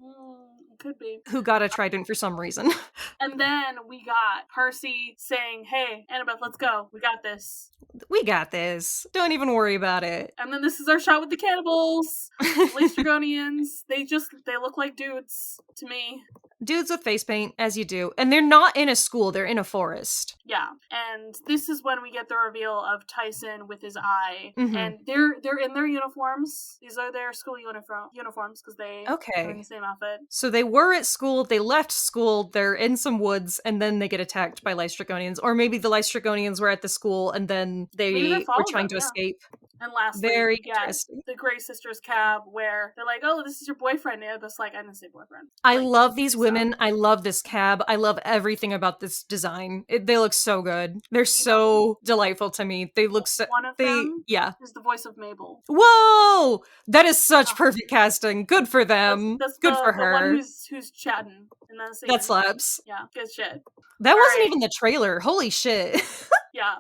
Could be. Who got a trident for some reason. And then we got Percy saying, hey, Annabeth, let's go. We got this. We got this. Don't even worry about it. And then this is our shot with the cannibals. Laestrygonians. They look like dudes to me. dudes with face paint, as you do. And they're not in a school, they're in a forest. Yeah, and this is when we get the reveal of Tyson with his eye, Mhm. and they're in their uniforms. These are their school uniforms because they are in the same outfit. So they were at school, they left school, they're in some woods, and then they get attacked by Lystragonians. Or maybe the Lystragonians were at the school and then they were trying to escape. And lastly, Very we get interesting. the Grey Sisters cab where they're like, "Oh, this is your boyfriend." And it's like, I didn't say boyfriend. I Like, love these women. I love this cab. I love everything about this design. They look so good. They're so delightful to me. They look so. One of them is the voice of Mabel. Whoa! That is such perfect casting. Good for them. That's good for her. The one who's chatting in that scene. That slaps. Yeah, good shit. That wasn't even the trailer. Holy shit. Yeah.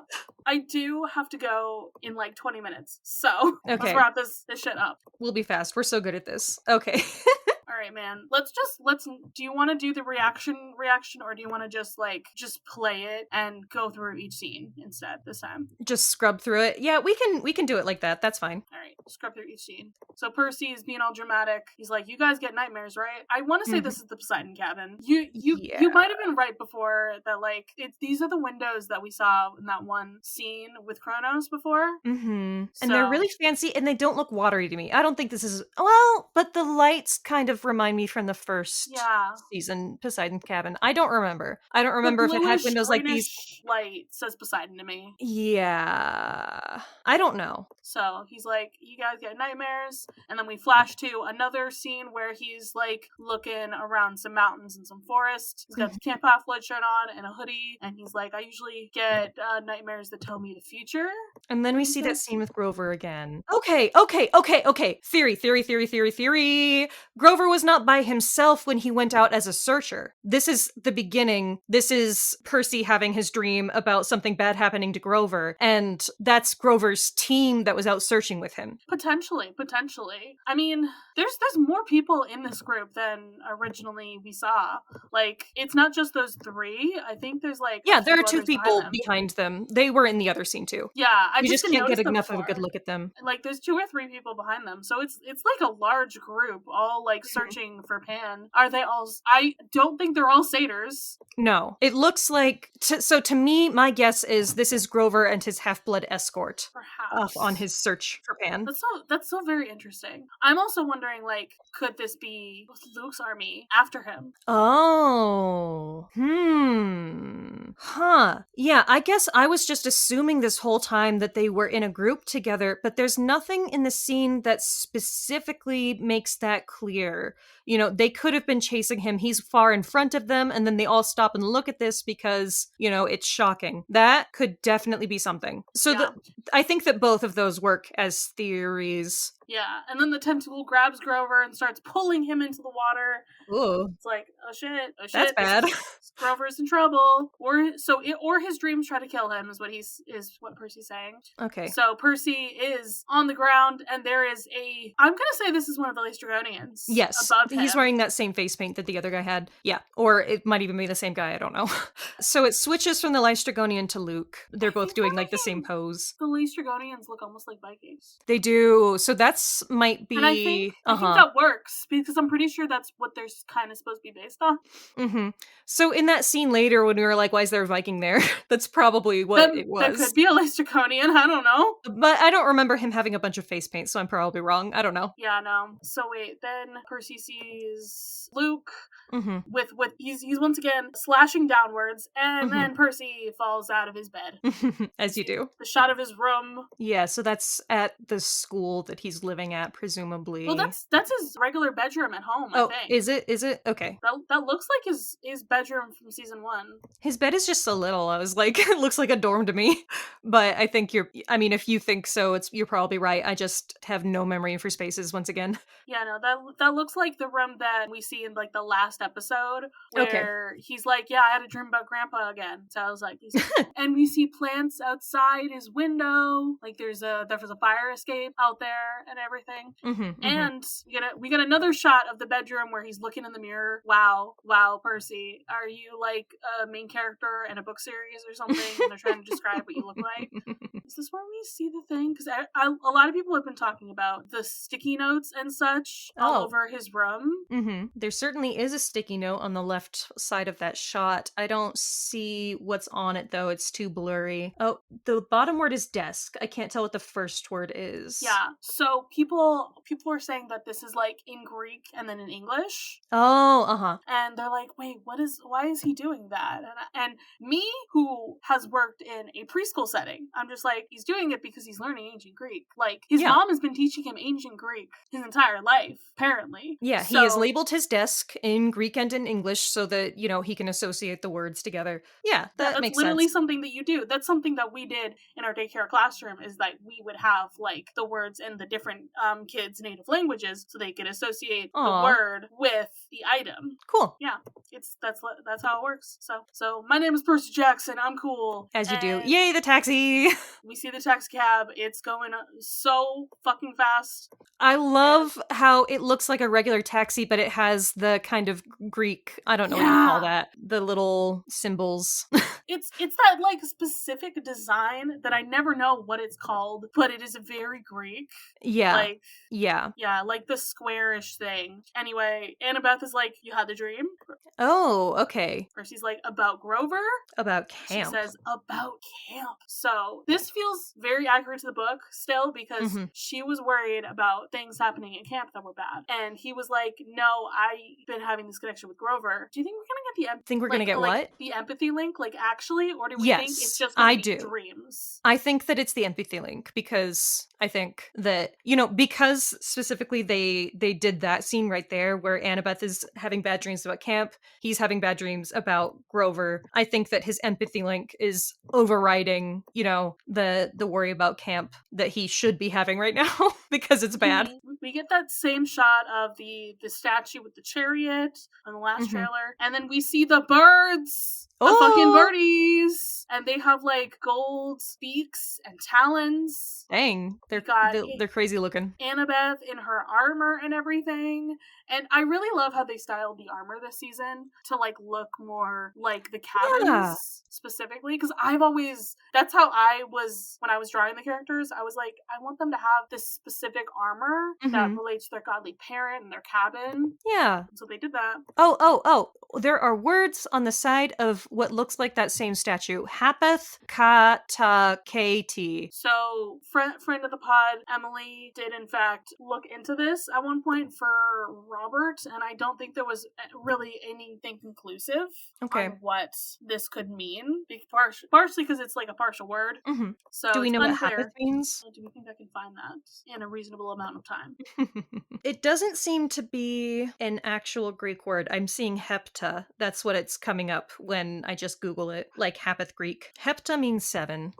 I do have to go in like 20 minutes. So let's Okay. wrap this shit up. We'll be fast. We're so good at this. Okay. All right, man. Let's do you want to do the reaction or do you want to just play it and go through each scene instead this time? Just scrub through it. Yeah, we can do it like that. That's fine. All right, scrub through each scene. So Percy is being all dramatic. He's like, "You guys get nightmares, right?" I want to say this is the Poseidon cabin. You might have been right before that. Like, these are the windows that we saw in that one scene with Kronos before. Mm-hmm. And they're really fancy, and they don't look watery to me. I don't think this is but the lights kind of remind me from the first season Poseidon cabin. I don't remember if it had windows like these. Light says Poseidon to me. Yeah, I don't know. So he's like, "You guys get nightmares," and then we flash to another scene where he's like looking around some mountains and some forest. He's got the Camp Half Blood shirt on and a hoodie, and he's like, "I usually get nightmares that tell me the future." And then we see that scene with Grover again. Okay. Theory. Grover was not by himself when he went out as a searcher. This is the beginning. This is Percy having his dream about something bad happening to Grover, and that's Grover's team that was out searching with him. Potentially. I mean, there's more people in this group than originally we saw. Like, it's not just those three. I think there's there are two people behind them. They were in the other scene too. Yeah, I just can't get enough of a good look at them. Like, there's 2 or 3 people behind them, so it's like a large group all like searching for Pan. Are they all? I don't think they're all satyrs. No, it looks like. So to me, my guess is this is Grover and his half-blood escort, perhaps, on his search for Pan. That's so very interesting. I'm also wondering, like, could this be Luke's army after him? Oh, huh. Yeah, I guess I was just assuming this whole time that they were in a group together, but there's nothing in the scene that specifically makes that clear. You know, they could have been chasing him. He's far in front of them, and then they all stop and look at this because, it's shocking. That could definitely be something. So I think that both of those work as theories. Yeah, and then the tentacle grabs Grover and starts pulling him into the water. Ooh. It's like, oh shit. That's bad. Grover's in trouble. Or his dreams try to kill him is what Percy's saying. Okay. So Percy is on the ground, and there is I'm gonna say this is one of the Lystragonians. Yes. Above him. He's wearing that same face paint that the other guy had. Yeah. Or it might even be the same guy, I don't know. So it switches from the Lystragonian to Luke. They're both doing like the same pose. The Lystragonians look almost like Vikings. They do. So that's might be. And I think that works because I'm pretty sure that's what they're kind of supposed to be based on. Mm-hmm. So in that scene later, when we were like, "Why is there a Viking there?" That's probably what it was. That could be a Lystragonian. I don't know. But I don't remember him having a bunch of face paint, so I'm probably wrong. I don't know. Yeah, no. So wait, then Percy sees Luke. Mm-hmm. With he's once again slashing downwards, and then Percy falls out of his bed. As you do. The shot of his room. Yeah, so that's at the school that he's living at, presumably. Well, that's his regular bedroom at home, I think. Is it? Okay. That looks like his bedroom from season 1. His bed is just so little. I was like, it looks like a dorm to me. But I think if you think so, you're probably right. I just have no memory for spaces once again. Yeah, no, that looks like the room that we see in like the last episode where he's like, "Yeah, I had a dream about Grandpa again." So I was like, and we see plants outside his window. Like there was a fire escape out there and everything. And we get another shot of the bedroom where he's looking in the mirror. Wow, Percy, are you like a main character in a book series or something? And they're trying to describe what you look like. Is this where we see the thing? Because a lot of people have been talking about the sticky notes and such all over his room. Mm-hmm. There certainly is a sticky note on the left side of that shot. I don't see what's on it, though. It's too blurry. Oh, the bottom word is desk. I can't tell what the first word is. Yeah. So people are saying that this is like in Greek and then in English. Oh, uh-huh. And they're like, wait, why is he doing that? And me, who has worked in a preschool setting, I'm just like, he's doing it because he's learning ancient Greek. Like, his mom has been teaching him ancient Greek his entire life, apparently. Yeah, he has labeled his desk in Greek and in English so that, he can associate the words together. Yeah, that makes sense. That's literally something that you do. That's something that we did in our daycare classroom, is that we would have, like, the words in the different kids' native languages so they could associate the word with the item. Cool. Yeah, that's how it works. So my name is Percy Jackson. I'm cool. As you do. Yay, the taxi! We see the taxi cab. It's going so fucking fast. I love how it looks like a regular taxi, but it has the kind of Greek, I don't know what you call that, the little symbols. It's that, like, specific design that I never know what it's called, but it is very Greek. Yeah. Like, yeah, like the squarish thing. Anyway, Annabeth is like, you had the dream? Oh, okay. Percy's like, about Grover? About camp. She says, about camp. So this feels very accurate to the book still, because she was worried about things happening at camp that were bad. And he was like, no, I've been having this connection with Grover. Do you think we're going to get Think we're going to get what? The empathy link, like, actually? Or do we think it's just going to be dreams? I think that it's the empathy link, because I think that, because specifically they did that scene right there where Annabeth is having bad dreams about camp, he's having bad dreams about Grover. I think that his empathy link is overriding, the worry about camp that he should be having right now because it's bad. We get that same shot of the statue with the chariot on the last trailer, and then we see the birds. The fucking birdies! And they have, like, gold beaks and talons. Dang. They're crazy looking. Annabeth in her armor and everything. And I really love how they styled the armor this season to, like, look more like the cabins specifically. Because that's how I was, when I was drawing the characters, I was like, I want them to have this specific armor that relates to their godly parent and their cabin. Yeah. So they did that. Oh. There are words on the side of what looks like that same statue. Hapeth Kata Kati. So, friend of the pod, Emily, did in fact look into this at one point for Robert, and I don't think there was really anything conclusive on what this could mean. Partially because it's like a partial word. So do we know unclear. What Hapeth means? Do we think I can find that in a reasonable amount of time? It doesn't seem to be an actual Greek word. I'm seeing hepta. That's what it's coming up when I just Google it, like Hapeth Greek. Hepta means 7,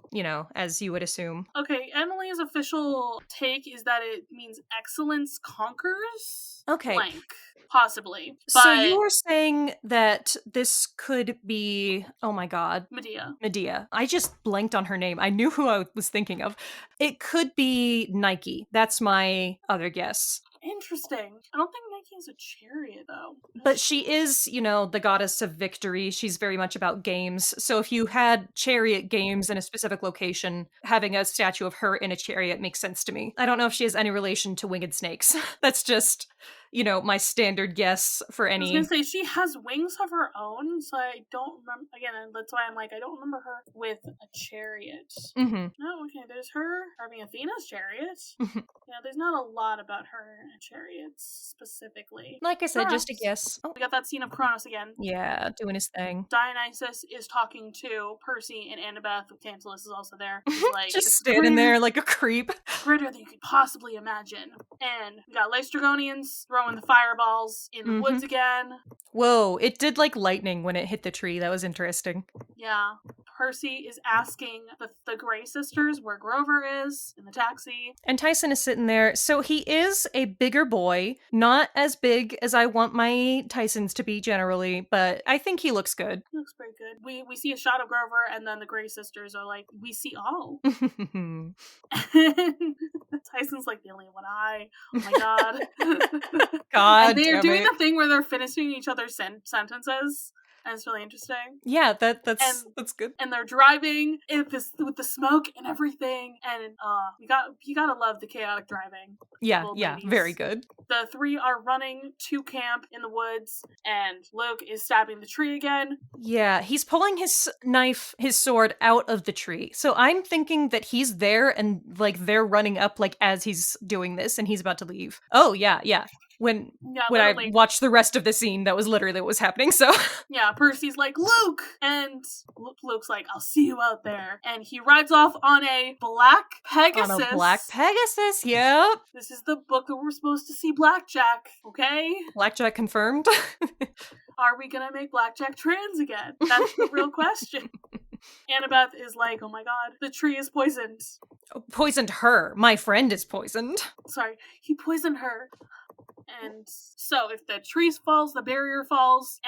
as you would assume. Okay, Emily's official take is that it means excellence conquers. Okay. Blank. Possibly. So you were saying that this could be, oh my god. Medea. I just blanked on her name. I knew who I was thinking of. It could be Nike. That's my other guess. Interesting. I don't think Nike is a chariot, though. But she is, the goddess of victory. She's very much about games. So if you had chariot games in a specific location, having a statue of her in a chariot makes sense to me. I don't know if she has any relation to winged snakes. That's just, my standard guess for any... I was gonna say, she has wings of her own, so I don't remember... Again, that's why I'm like, I don't remember her with a chariot. Oh, okay, there's her having Athena's chariot. Yeah, there's not a lot about her and chariots, specifically. Like I said, just a guess. We got that scene of Kronos again. Yeah, doing his thing. Dionysus is talking to Percy and Annabeth. Tantalus is also there. He's like, just standing there like a creep. Greater than you could possibly imagine. And we got Laestrygonians throwing the fireballs in the woods again. Whoa, it did like lightning when it hit the tree. That was interesting. Yeah. Percy is asking the Grey sisters where Grover is in the taxi. And Tyson is sitting there. So he is a bigger boy. Not as big as I want my Tysons to be generally, but I think he looks good. He looks pretty good. We see a shot of Grover, and then the Grey sisters are like, we see all. Tyson's like, the only one eye. Oh my god. God, and they're doing the thing where they're finishing each other's sentences. And it's really interesting. Yeah, that's good. And they're driving with the smoke and everything, and you gotta love the chaotic driving. Yeah, Both yeah, ladies. very good. The three are running to camp in the woods, and Luke is stabbing the tree again. Yeah, he's pulling his sword out of the tree. So I'm thinking that he's there and like they're running up like as he's doing this and he's about to leave. Oh, yeah. When I watched the rest of the scene, that was literally what was happening, so. Yeah, Percy's like, Luke! And Luke's like, I'll see you out there. And he rides off on a black Pegasus. On a black Pegasus, yep. This is the book that we're supposed to see Blackjack, okay? Blackjack confirmed. Are we gonna make Blackjack trans again? That's the real question. Annabeth is like, oh my god, the tree is poisoned. Poisoned her. My friend is poisoned. Sorry, he poisoned her. And so if the tree falls, the barrier falls,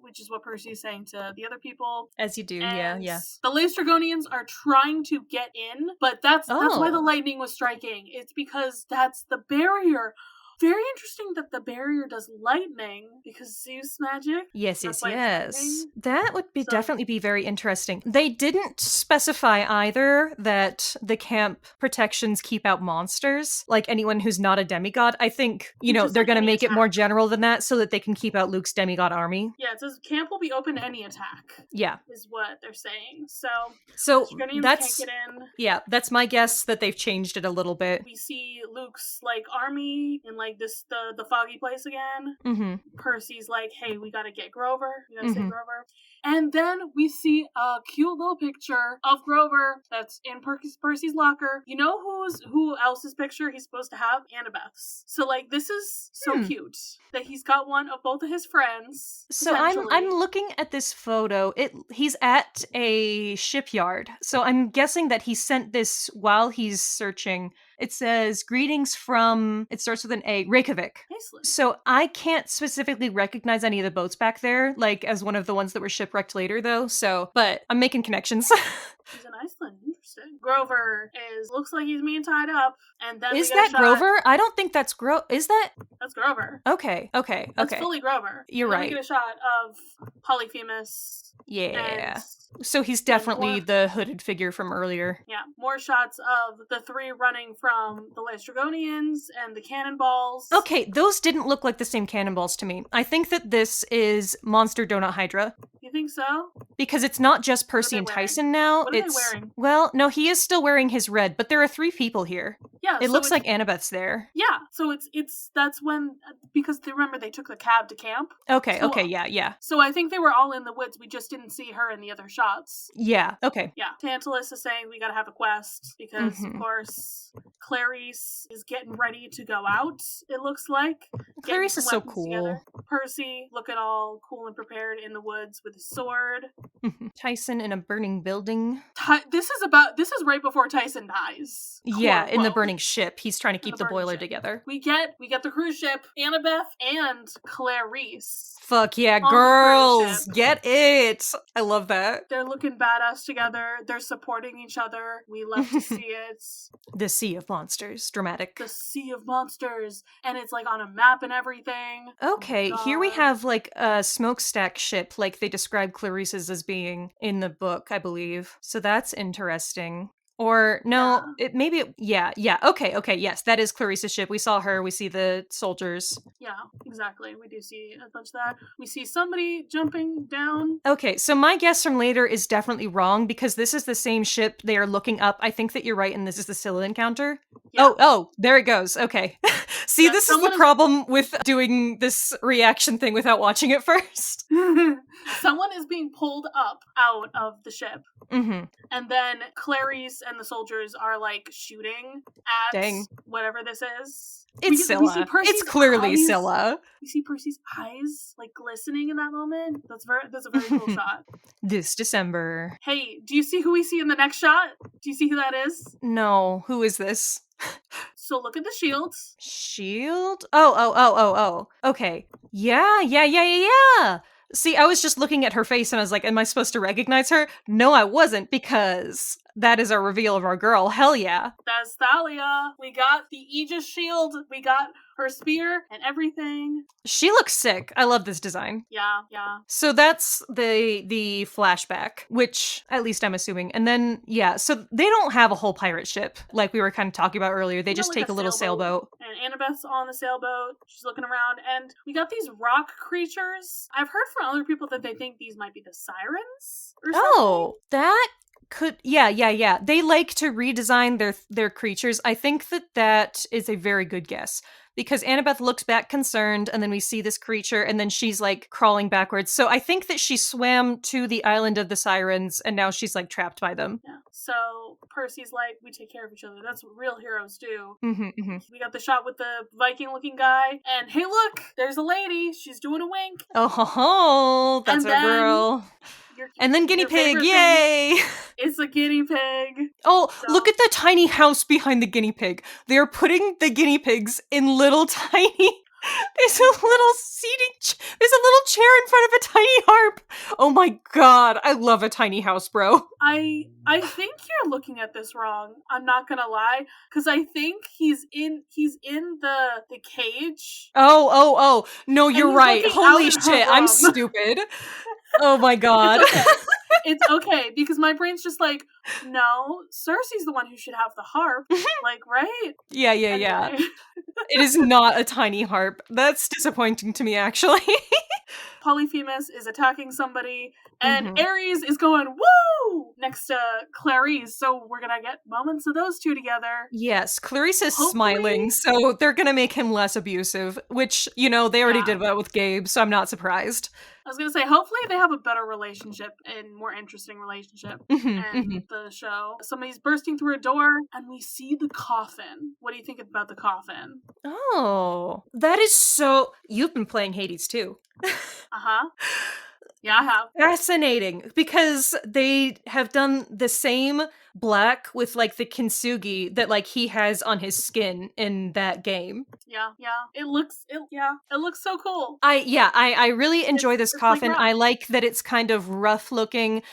which is what Percy is saying to the other people. As you do, and yeah. The Laestrygonians are trying to get in, but that's why the lightning was striking. It's because that's the barrier. Very interesting that the barrier does lightning, because Zeus magic. Yes. That would definitely be very interesting. They didn't specify either that the camp protections keep out monsters, like anyone who's not a demigod. I think, they're going to make it more general than that so that they can keep out Luke's demigod army. Yeah, it says camp will be open to any attack. Yeah. Is what they're saying. So that's, can't get in. Yeah, that's my guess that they've changed it a little bit. We see Luke's, army in, the foggy place again. Mm-hmm. Percy's like, hey, we gotta get Grover. We gotta say Grover. And then we see a cute little picture of Grover that's in Percy's locker. You know who else's picture he's supposed to have? Annabeth's. So, this is so cute that he's got one of both of his friends. So I'm looking at this photo. He's at a shipyard. So I'm guessing that he sent this while he's searching. It says, greetings from, it starts with an A, Reykjavik. Iceland. So I can't specifically recognize any of the boats back there, as one of the ones that were shipwrecked later, though. So, but I'm making connections. He's in Iceland. Interesting. Grover looks like he's being tied up. And then is that Grover? I don't think that's is that? That's Grover. Okay. That's fully Grover. You're right. We get a shot of Polyphemus. Yeah. So he's definitely the hooded figure from earlier. Yeah. More shots of the three running from the Laestrygonians and the cannonballs. Okay, those didn't look like the same cannonballs to me. I think that this is Monster Donut Hydra. You think so? Because it's not just Percy and Tyson now. What are they wearing? Well, no, he is still wearing his red, but there are 3 people here. Yeah. It looks like Annabeth's there. Yeah. So that's when, because remember they took the cab to camp. Okay, yeah. So I think they were all in the woods. We just didn't see her in the other shots. Yeah, okay. Yeah. Tantalus is saying we gotta have a quest because, of course, Clarice is getting ready to go out, it looks like. Clarice is so cool. Together. Percy looking all cool and prepared in the woods with his sword. Tyson in a burning building. This is right before Tyson dies. Yeah, in the burning ship. He's trying to keep the boiler together. We get the cruise ship, Annabeth and Clarice. Fuck yeah, girls! Get it! I love that. They're looking badass together. They're supporting each other. We love to see it. The Sea of Monsters. Dramatic. The Sea of Monsters. And it's on a map and everything. Okay, here we have a smokestack ship, like they describe Clarice's as being in the book, I believe. So that's interesting. Or, no, yeah. Okay, yes, that is Clarice's ship. We saw her, we see the soldiers. Yeah, exactly. We do see a bunch of that. We see somebody jumping down. Okay, so my guess from later is definitely wrong, because this is the same ship they are looking up. I think that you're right, and this is the Scylla encounter. Yeah. Oh, there it goes. Okay. See, this is the problem with doing this reaction thing without watching it first. Someone is being pulled up out of the ship. Mm-hmm. And then Clarice and the soldiers are shooting at whatever this is. It's Scylla. It's clearly Scylla. You see Percy's eyes glistening in that moment. That's a very cool shot. This December. Hey, do you see who we see in the next shot? Do you see who that is? No. Who is this? So look at the shield. Shield? Oh. Okay. Yeah. See, I was just looking at her face and I was like, am I supposed to recognize her? No, I wasn't, because that is our reveal of our girl. Hell yeah. That's Thalia. We got the Aegis shield. We got her spear and everything. She looks sick. I love this design. Yeah. So that's the flashback, which at least I'm assuming. And then, yeah, so they don't have a whole pirate ship like we were kind of talking about earlier. They just like take a little sailboat. And Annabeth's on the sailboat. She's looking around. And we got these rock creatures. I've heard from other people that they think these might be the sirens or something. Oh, that could, yeah. They like to redesign their creatures. I think that is a very good guess. Because Annabeth looks back concerned, and then we see this creature, and then she's like crawling backwards. So I think that she swam to the island of the sirens, and now she's like trapped by them. Yeah. So Percy's like, we take care of each other. That's what real heroes do. Mm-hmm. We got the shot with the Viking-looking guy, and hey, look, there's a lady. She's doing a wink. Oh, ho, ho, that's our girl. And then guinea pig, yay! It's a guinea pig. Oh, so. Look at the tiny house behind the guinea pig. They're putting the guinea pigs in little tiny... There's a little there's a little chair in front of a tiny harp. Oh my god, I love a tiny house, bro. I think you're looking at this wrong. I'm not gonna lie, because I think he's in the cage. Oh. No, you're right. Holy shit, I'm stupid. Oh my god. It's okay, because my brain's just like, no, Cersei's the one who should have the harp. Like, right? Yeah. It is not a tiny harp. That's disappointing to me, actually. Polyphemus is attacking somebody, and Ares is going, woo! Next to Clarice, so we're gonna get moments of those two together. Yes, Clarice is smiling, so they're gonna make him less abusive, which, they already did that with Gabe, so I'm not surprised. I was gonna say, hopefully they have a better relationship and more interesting relationship in the show. Somebody's bursting through a door, and we see the coffin. What do you think about the coffin? Oh, that is so... You've been playing Hades, too. Uh-huh. Yeah, I have. Fascinating, because they have done the same black with, like, the kintsugi that, like, he has on his skin in that game. Yeah. It looks so cool. I really enjoy this coffin. Like, I like that it's kind of rough looking.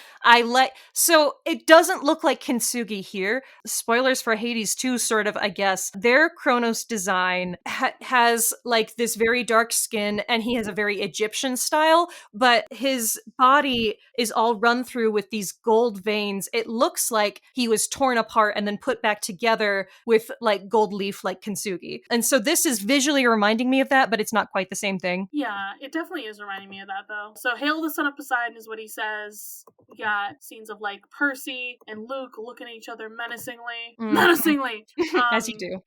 So it doesn't look like kintsugi here. Spoilers for Hades 2, sort of, I guess. Their Kronos design has, like, this very dark skin, and he has a very Egyptian style, but his body is all run through with these gold veins. It looks like he was torn apart and then put back together with like gold leaf like kintsugi. And so this is visually reminding me of that, but it's not quite the same thing. Yeah, it definitely is reminding me of that though. So Hail the Son of Poseidon is what he says. We got scenes of like Percy and Luke looking at each other menacingly. Menacingly! As you do.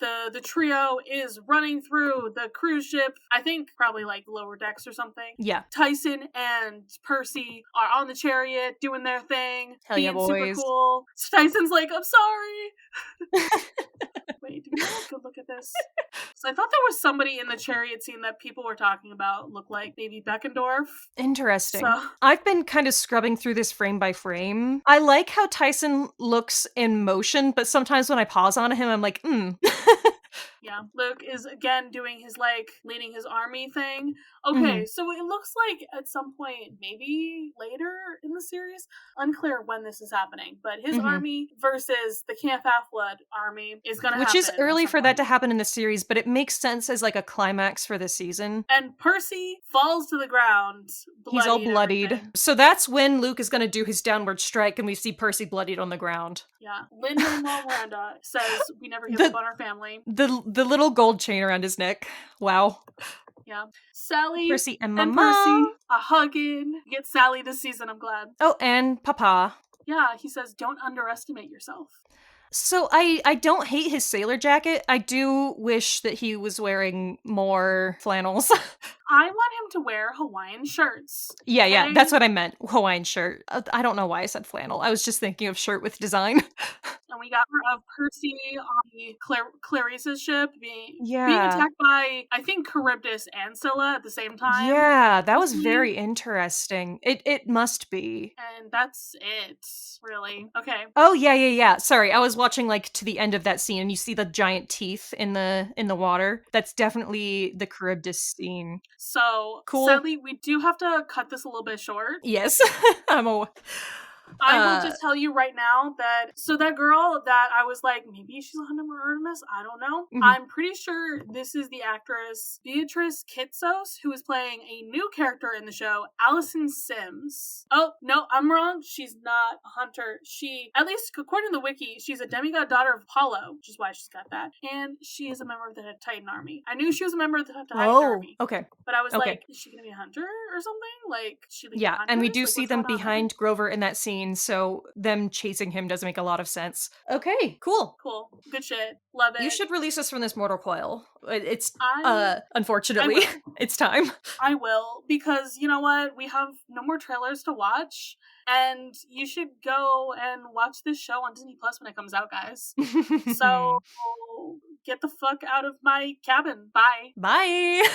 The trio is running through the cruise ship. I think probably like lower decks or something. Yeah. Tyson and Percy are on the chariot doing their thing. Hell yeah, boys. Super cool. Tyson's like, I'm sorry. Wait, do we have a good look at this? So I thought there was somebody in the chariot scene that people were talking about looked like maybe Beckendorf. Interesting. So. I've been kind of scrubbing through this frame by frame. I like how Tyson looks in motion, but sometimes when I pause on him, I'm like, Yeah, Luke is again doing his like leading his army thing. Okay, so it looks like at some point, maybe later in the series, unclear when this is happening, but his army versus the Camp Half-Blood army is going to happen. Which is early for that to happen in the series, but it makes sense as like a climax for the season. And Percy falls to the ground. He's all bloodied. So that's when Luke is going to do his downward strike, and we see Percy bloodied on the ground. Yeah. Lin-Manuel Miranda says, we never give up on our family. The little gold chain around his neck. Wow. Yeah. Sally Percy and Percy Mama are hugging. Get Sally this season, I'm glad. Oh, and Papa. Yeah, he says, don't underestimate yourself. So I don't hate his sailor jacket. I do wish that he was wearing more flannels. I want him to wear Hawaiian shirts. Yeah, that's what I meant. Hawaiian shirt. I don't know why I said flannel. I was just thinking of shirt with design. And we got Percy on the Clarice's ship being attacked by, I think, Charybdis and Scylla at the same time. Yeah, that was very interesting. It must be. And that's it, really. Okay. Oh, yeah. Sorry, I was watching like to the end of that scene, and you see the giant teeth in the water. That's definitely the Charybdis scene. So, cool. Sadly, we do have to cut this a little bit short. Yes, I will just tell you right now that that girl that I was like, maybe she's a Hunter Artemis, I don't know. Mhm. I'm pretty sure this is the actress Beatrice Kitsos, who is playing a new character in the show, Allison Sims. Oh, no, I'm wrong. She's not a hunter. She, at least according to the wiki, she's a demigod daughter of Apollo, which is why she's got that. And she is a member of the Titan Army. I knew she was a member of the Titan Army. Okay. But I was like, is she going to be a hunter or something? Like, she like yeah, and we do like, see them behind Grover in that scene, so them chasing him doesn't make a lot of sense. Okay, cool. Cool. Good shit. Love it. You should release us from this mortal coil. It's, unfortunately, it's time. I will, because you know what? We have no more trailers to watch, and you should go and watch this show on Disney Plus when it comes out, guys. So, get the fuck out of my cabin. Bye. Bye.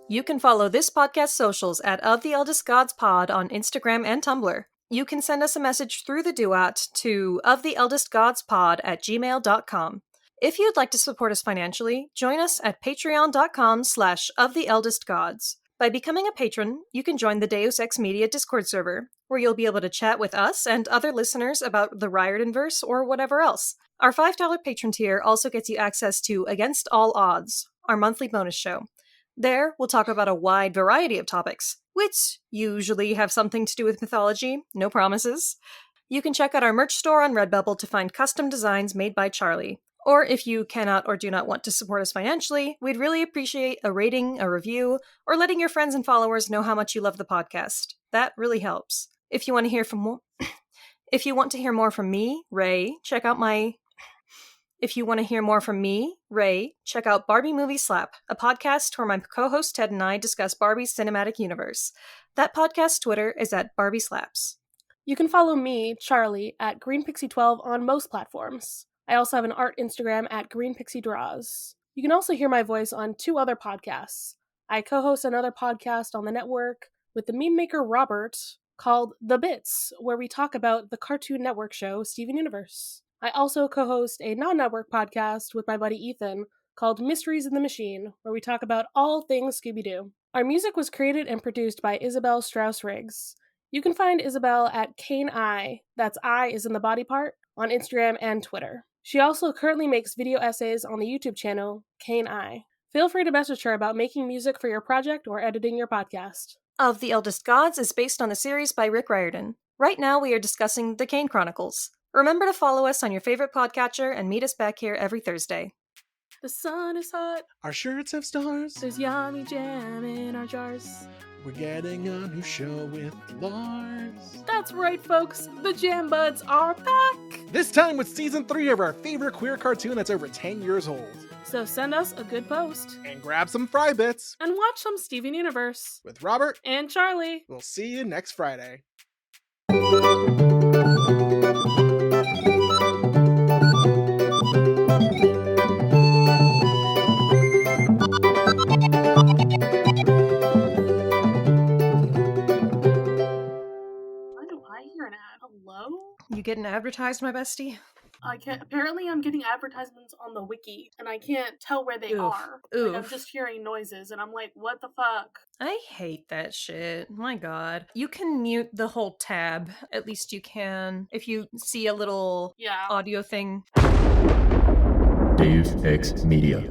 You can follow this podcast's socials at Of the Eldest Gods Pod on Instagram and Tumblr. You can send us a message through the duat to oftheeldestgodspod@gmail.com. If you'd like to support us financially, join us at patreon.com/oftheeldestgods. By becoming a patron, you can join the Deus Ex Media Discord server, where you'll be able to chat with us and other listeners about the Riordanverse or whatever else. Our $5 patron tier also gets you access to Against All Odds, our monthly bonus show. There, we'll talk about a wide variety of topics, which usually have something to do with mythology, no promises. You can check out our merch store on Redbubble to find custom designs made by Charlie. Or if you cannot or do not want to support us financially, we'd really appreciate a rating, a review, or letting your friends and followers know how much you love the podcast. That really helps. If you want to hear more from me, Raye, check out Barbie Movie Slap, a podcast where my co-host Ted and I discuss Barbie's cinematic universe. That podcast's Twitter is at Barbie Slaps. You can follow me, Charlie, at GreenPixie12 on most platforms. I also have an art Instagram at GreenPixieDraws. You can also hear my voice on 2 other podcasts. I co-host another podcast on the network with the meme maker Robert called The Bits, where we talk about the Cartoon Network show Steven Universe. I also co-host a non-network podcast with my buddy Ethan called Mysteries in the Machine, where we talk about all things Scooby-Doo. Our music was created and produced by Isabel Strauss-Riggs. You can find Isabel at Kane I, that's I is in the body part, on Instagram and Twitter. She also currently makes video essays on the YouTube channel Kane I. Feel free to message her about making music for your project or editing your podcast. Of the Eldest Gods is based on the series by Rick Riordan. Right now we are discussing The Kane Chronicles. Remember to follow us on your favorite podcatcher and meet us back here every Thursday. The sun is hot. Our shirts have stars. There's yummy jam in our jars. We're getting a new show with Lars. That's right, folks. The Jam Buds are back. This time with season 3 of our favorite queer cartoon that's over 10 years old. So send us a good post. And grab some fry bits. And watch some Steven Universe. With Robert and Charlie. We'll see you next Friday. You getting advertised, my bestie? Apparently I'm getting advertisements on the wiki, and I can't tell where they are. Like, I'm just hearing noises, and I'm like, what the fuck? I hate that shit. My god. You can mute the whole tab. At least you can. If you see a little audio thing. Deus Ex Media.